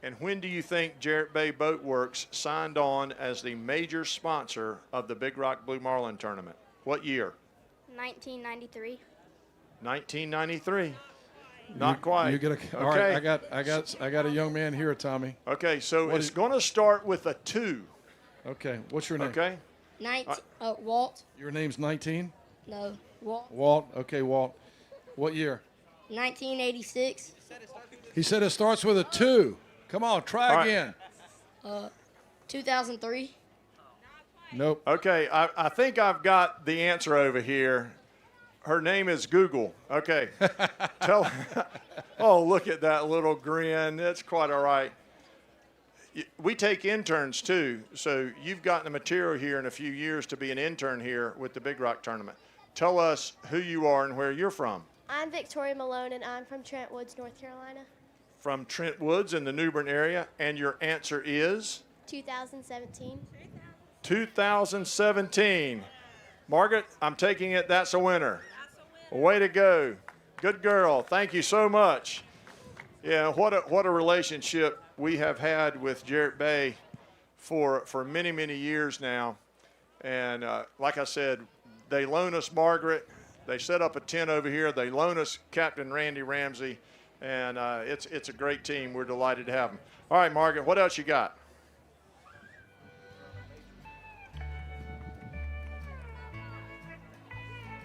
And when do you think Jarrett Bay Boat Works signed on as the major sponsor of the Big Rock Blue Marlin tournament? What year? 1993. 1993. Not quite. You get a. Okay. All right, I got a young man here, Tommy. Okay, so What it's is- going to start with a 2. Okay, what's your name? Okay. Walt. Your name's 19. No, Walt. Walt. Okay, Walt. What year? 1986. He said it starts with a 2. Come on, try All right. again. 2003. Nope. Okay, I think I've got the answer over here. Her name is Google. Okay. Oh, look at that little grin. That's quite all right. We take interns too, so you've gotten the material here in a few years to be an intern here with the Big Rock Tournament. Tell us who you are and where you're from. I'm Victoria Malone, and I'm from Trent Woods, North Carolina. From Trent Woods in the New Bern area, and your answer is? 2017. 2017. Margaret, I'm taking it that's a winner. Way to go. Good girl. Thank you so much. Yeah, what a relationship we have had with Jarrett Bay for many, many years now. And like I said, they loan us Margaret. They set up a tent over here. They loan us Captain Randy Ramsey. And it's a great team. We're delighted to have them. All right, Margaret, what else you got?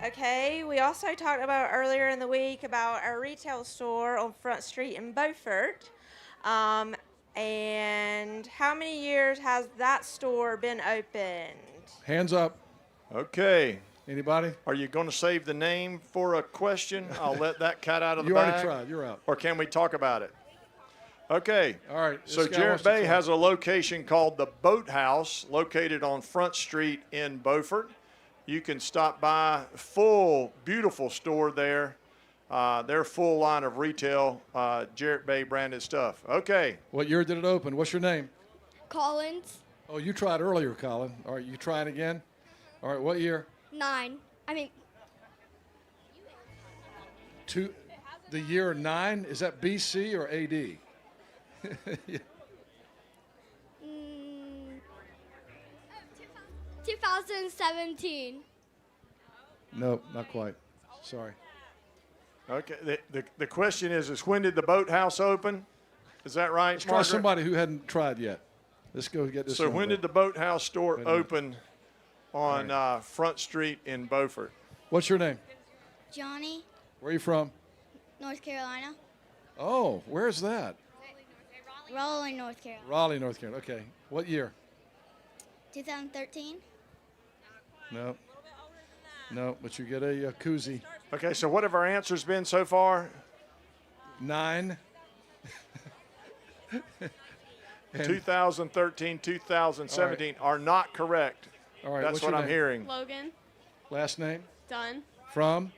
Okay, we also talked about earlier in the week about our retail store on Front Street in Beaufort. And how many years has that store been opened? Hands up. Okay. Anybody? Are you going to save the name for a question? I'll let that cat out of the You bag. already tried. You're out. Or can we talk about it? Okay. All right. So Jarrett Bay has a location called the Boathouse, located on Front Street in Beaufort. You can stop by. Full, beautiful store there. Their full line of retail Jarrett Bay branded stuff. Okay. What year did it open? What's your name? Collins. Oh, you tried earlier, Colin. All right, you trying again? All right, what year? 9. I mean, The year 9? Is that BC or AD? 2017. Nope, not quite. Sorry. Okay. The question is when did the Boathouse open? Is that right, Let's try Margaret? somebody who hadn't tried yet. Let's go get this. So one when right. did the Boathouse store Wait a minute. open on Front Street in Beaufort? What's your name? Johnny, Where are you from? North Carolina. Oh, where's that? Raleigh, North Carolina. Raleigh, North Carolina. Okay. What year? 2013. No. No, but you get a koozie. Okay, so what have our answers been so far? 9. 2013, 2017 are not correct. All right, That's what's what your I'm name? hearing. Logan. Last name? Dunn. From?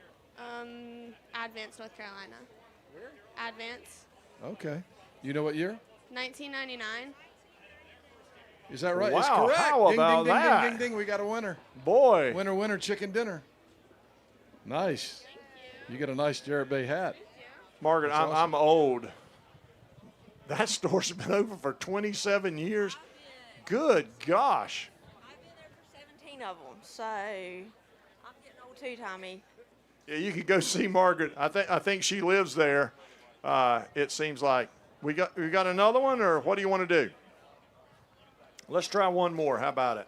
Advance, North Carolina. Where? Advance. Okay. You know what year? 1999. Is that right? It's Wow, correct. how ding, about ding, ding, that? ding, ding, ding. We got a winner. Boy. Winner, winner, chicken dinner. Nice. You get a nice Jarrett Bay hat. Margaret, That's awesome. I'm old. That store's been open for 27 years. Good gosh. 17 of them, so I'm getting old too, Tommy. Yeah, you could go see Margaret. I think she lives there. It seems like we got another one, or what do you want to do? Let's try one more. How about it?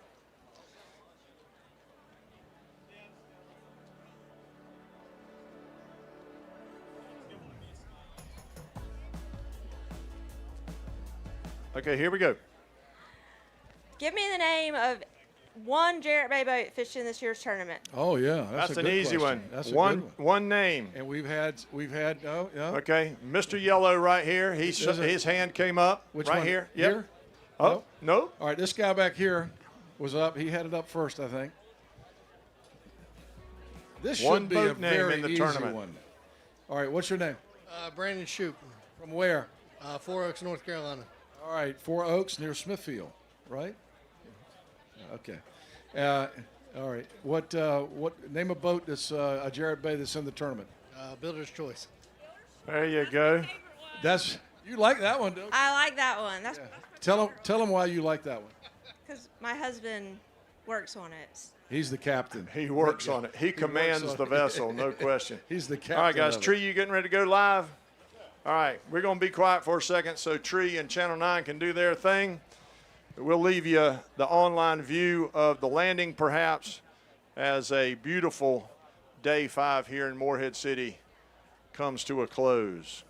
Okay, here we go. Give me the name of one Jarrett Bay boat fishing this year's tournament. Oh yeah, That's a an good easy question. one. That's a one good one. one name. And we've had oh yeah. Okay, Mr. Yellow right here. His hand came up. Which right one? here. Yep. Here? Oh, no. All right, this guy back here was up. He had it up first, I think. This One should be a boat name very in the easy tournament. one. All right, what's your name? Brandon Shoup. From where? 4 Oaks, North Carolina. All right, 4 Oaks near Smithfield, right? Okay. All right. What name a boat that's a Jarrett Bay that's in the tournament? Builder's Choice. There you go. That's you like that one, don't you? I like that one. That's Tell him why you like that one. because my husband works on it. He's the captain. He works on it. He commands works on the it. vessel, no question. He's the captain. All right, guys. of it. Tree, you getting ready to go live? All right, we're going to be quiet for a second so Tree and Channel 9 can do their thing. We'll leave you the online view of the landing, perhaps, as a beautiful day 5 here in Morehead City comes to a close.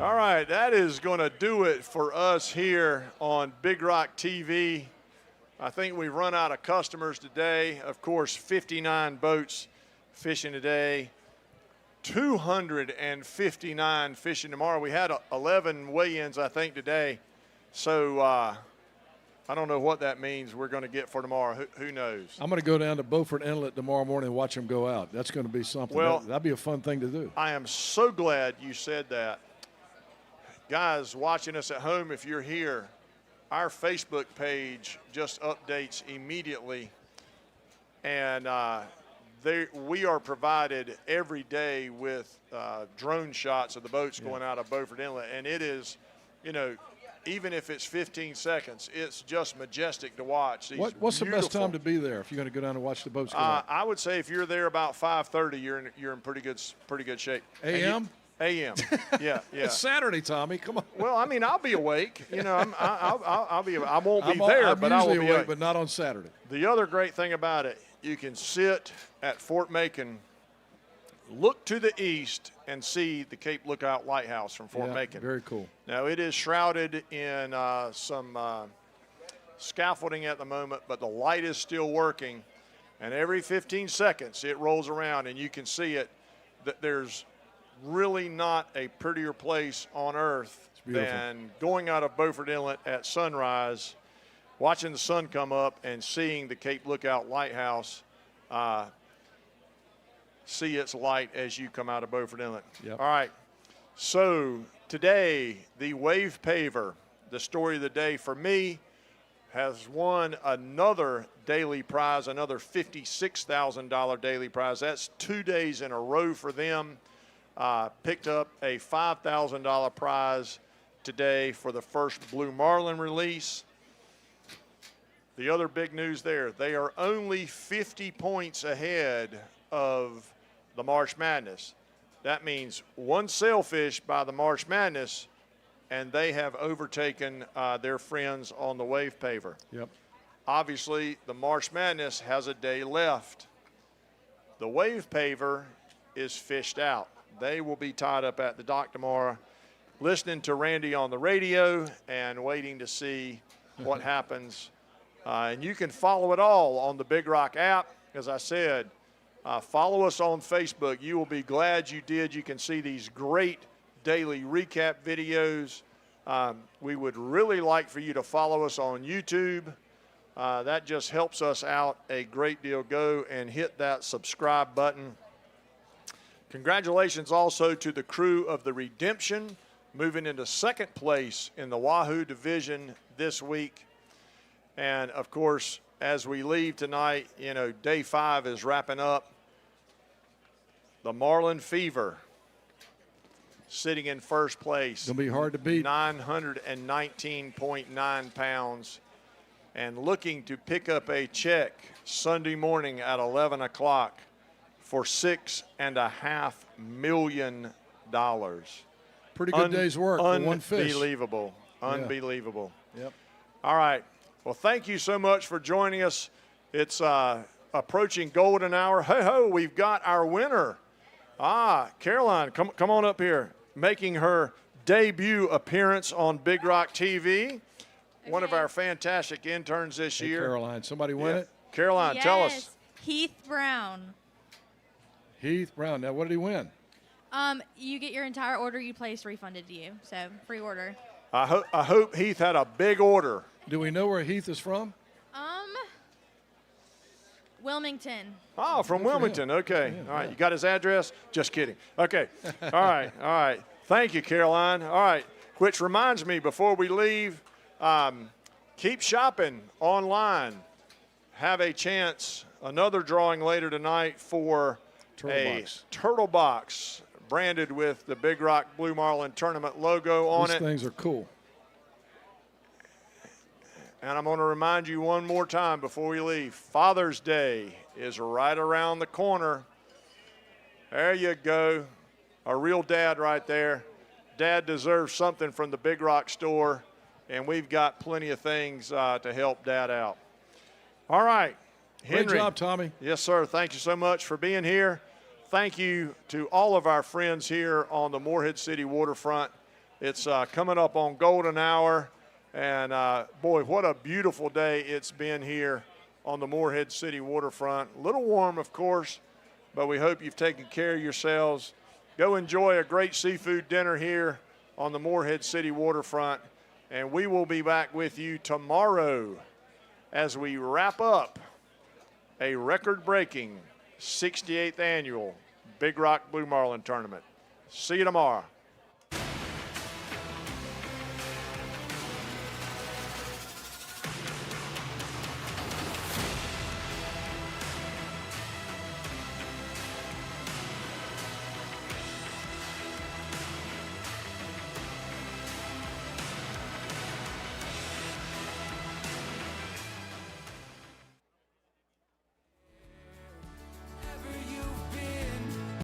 All right, that is going to do it for us here on Big Rock TV. I think we've run out of customers today. Of course, 59 boats fishing today, 259 fishing tomorrow. We had 11 weigh-ins, I think, today. So I don't know what that means we're going to get for tomorrow. Who knows? I'm going to go down to Beaufort Inlet tomorrow morning and watch them go out. That's going to be something. Well, That'd be a fun thing to do. I am so glad you said that. Guys watching us at home, if you're here, our Facebook page just updates immediately. And we are provided every day with drone shots of the boats going out of Beaufort Inlet. And it is, even if it's 15 seconds, it's just majestic to watch. What's the best time to be there if you're going to go down and watch the boats go out? I would say if you're there about 5:30, you're in pretty good shape. A.M.? A.M. Yeah. It's Saturday, Tommy. Come on. Well, I mean, I'll be awake. I'll be. I won't be there, but I will be awake. But not on Saturday. The other great thing about it, you can sit at Fort Macon, look to the east, and see the Cape Lookout Lighthouse from Fort Macon. Very cool. Now, it is shrouded in some scaffolding at the moment, but the light is still working. And every 15 seconds, it rolls around, and you can see it. That there's really not a prettier place on earth than going out of Beaufort Inlet at sunrise, watching the sun come up, and seeing the Cape Lookout Lighthouse see its light as you come out of Beaufort Inlet. Yep. All right. So today, the Wave Paver, the story of the day for me, has won another daily prize, another $56,000 daily prize. That's 2 days in a row for them. Picked up a $5,000 prize today for the first Blue Marlin release. The other big news there, they are only 50 points ahead of the March Madness. That means one sailfish by the March Madness, and they have overtaken their friends on the Wave Paver. Yep. Obviously, the March Madness has a day left. The Wave Paver is fished out. They will be tied up at the dock tomorrow, listening to Randy on the radio and waiting to see what happens. And you can follow it all on the Big Rock app. As I said, follow us on Facebook. You will be glad you did. You can see these great daily recap videos. We would really like for you to follow us on YouTube. That just helps us out a great deal. Go and hit that subscribe button. Congratulations also to the crew of the Redemption, moving into second place in the Wahoo division this week. And, of course, as we leave tonight, day 5 is wrapping up. The Marlin Fever sitting in first place. It'll be hard to beat. 919.9 pounds. And looking to pick up a check Sunday morning at 11 o'clock. For $6.5 million. Pretty good day's work for one fish. Unbelievable. Unbelievable. Yep. All right. Well, thank you so much for joining us. It's approaching golden hour. Hey-ho, we've got our winner. Caroline, come on up here. Making her debut appearance on Big Rock TV. One of our fantastic interns this year. Caroline, somebody win it? Caroline, tell us. Heath Brown. Heath Brown. Now, what did he win? You get your entire order you placed refunded to you, so free order. I hope Heath had a big order. Do we know where Heath is from? Wilmington. Oh, from Wilmington. Okay. All right. You got his address? Just kidding. Okay. All right. All right. Thank you, Caroline. All right. Which reminds me, before we leave, keep shopping online. Have a chance, another drawing later tonight for turtle box branded with the Big Rock Blue Marlin Tournament logo on it. These things are cool. And I'm going to remind you one more time before we leave, Father's Day is right around the corner. There you go. A real dad right there. Dad deserves something from the Big Rock store, and we've got plenty of things to help Dad out. All right. Henry. Great job, Tommy. Yes, sir. Thank you so much for being here. Thank you to all of our friends here on the Morehead City waterfront. It's coming up on golden hour. And, boy, what a beautiful day it's been here on the Morehead City waterfront. A little warm, of course, but we hope you've taken care of yourselves. Go enjoy a great seafood dinner here on the Morehead City waterfront. And we will be back with you tomorrow as we wrap up a record-breaking 68th annual Big Rock Blue Marlin Tournament. See you tomorrow.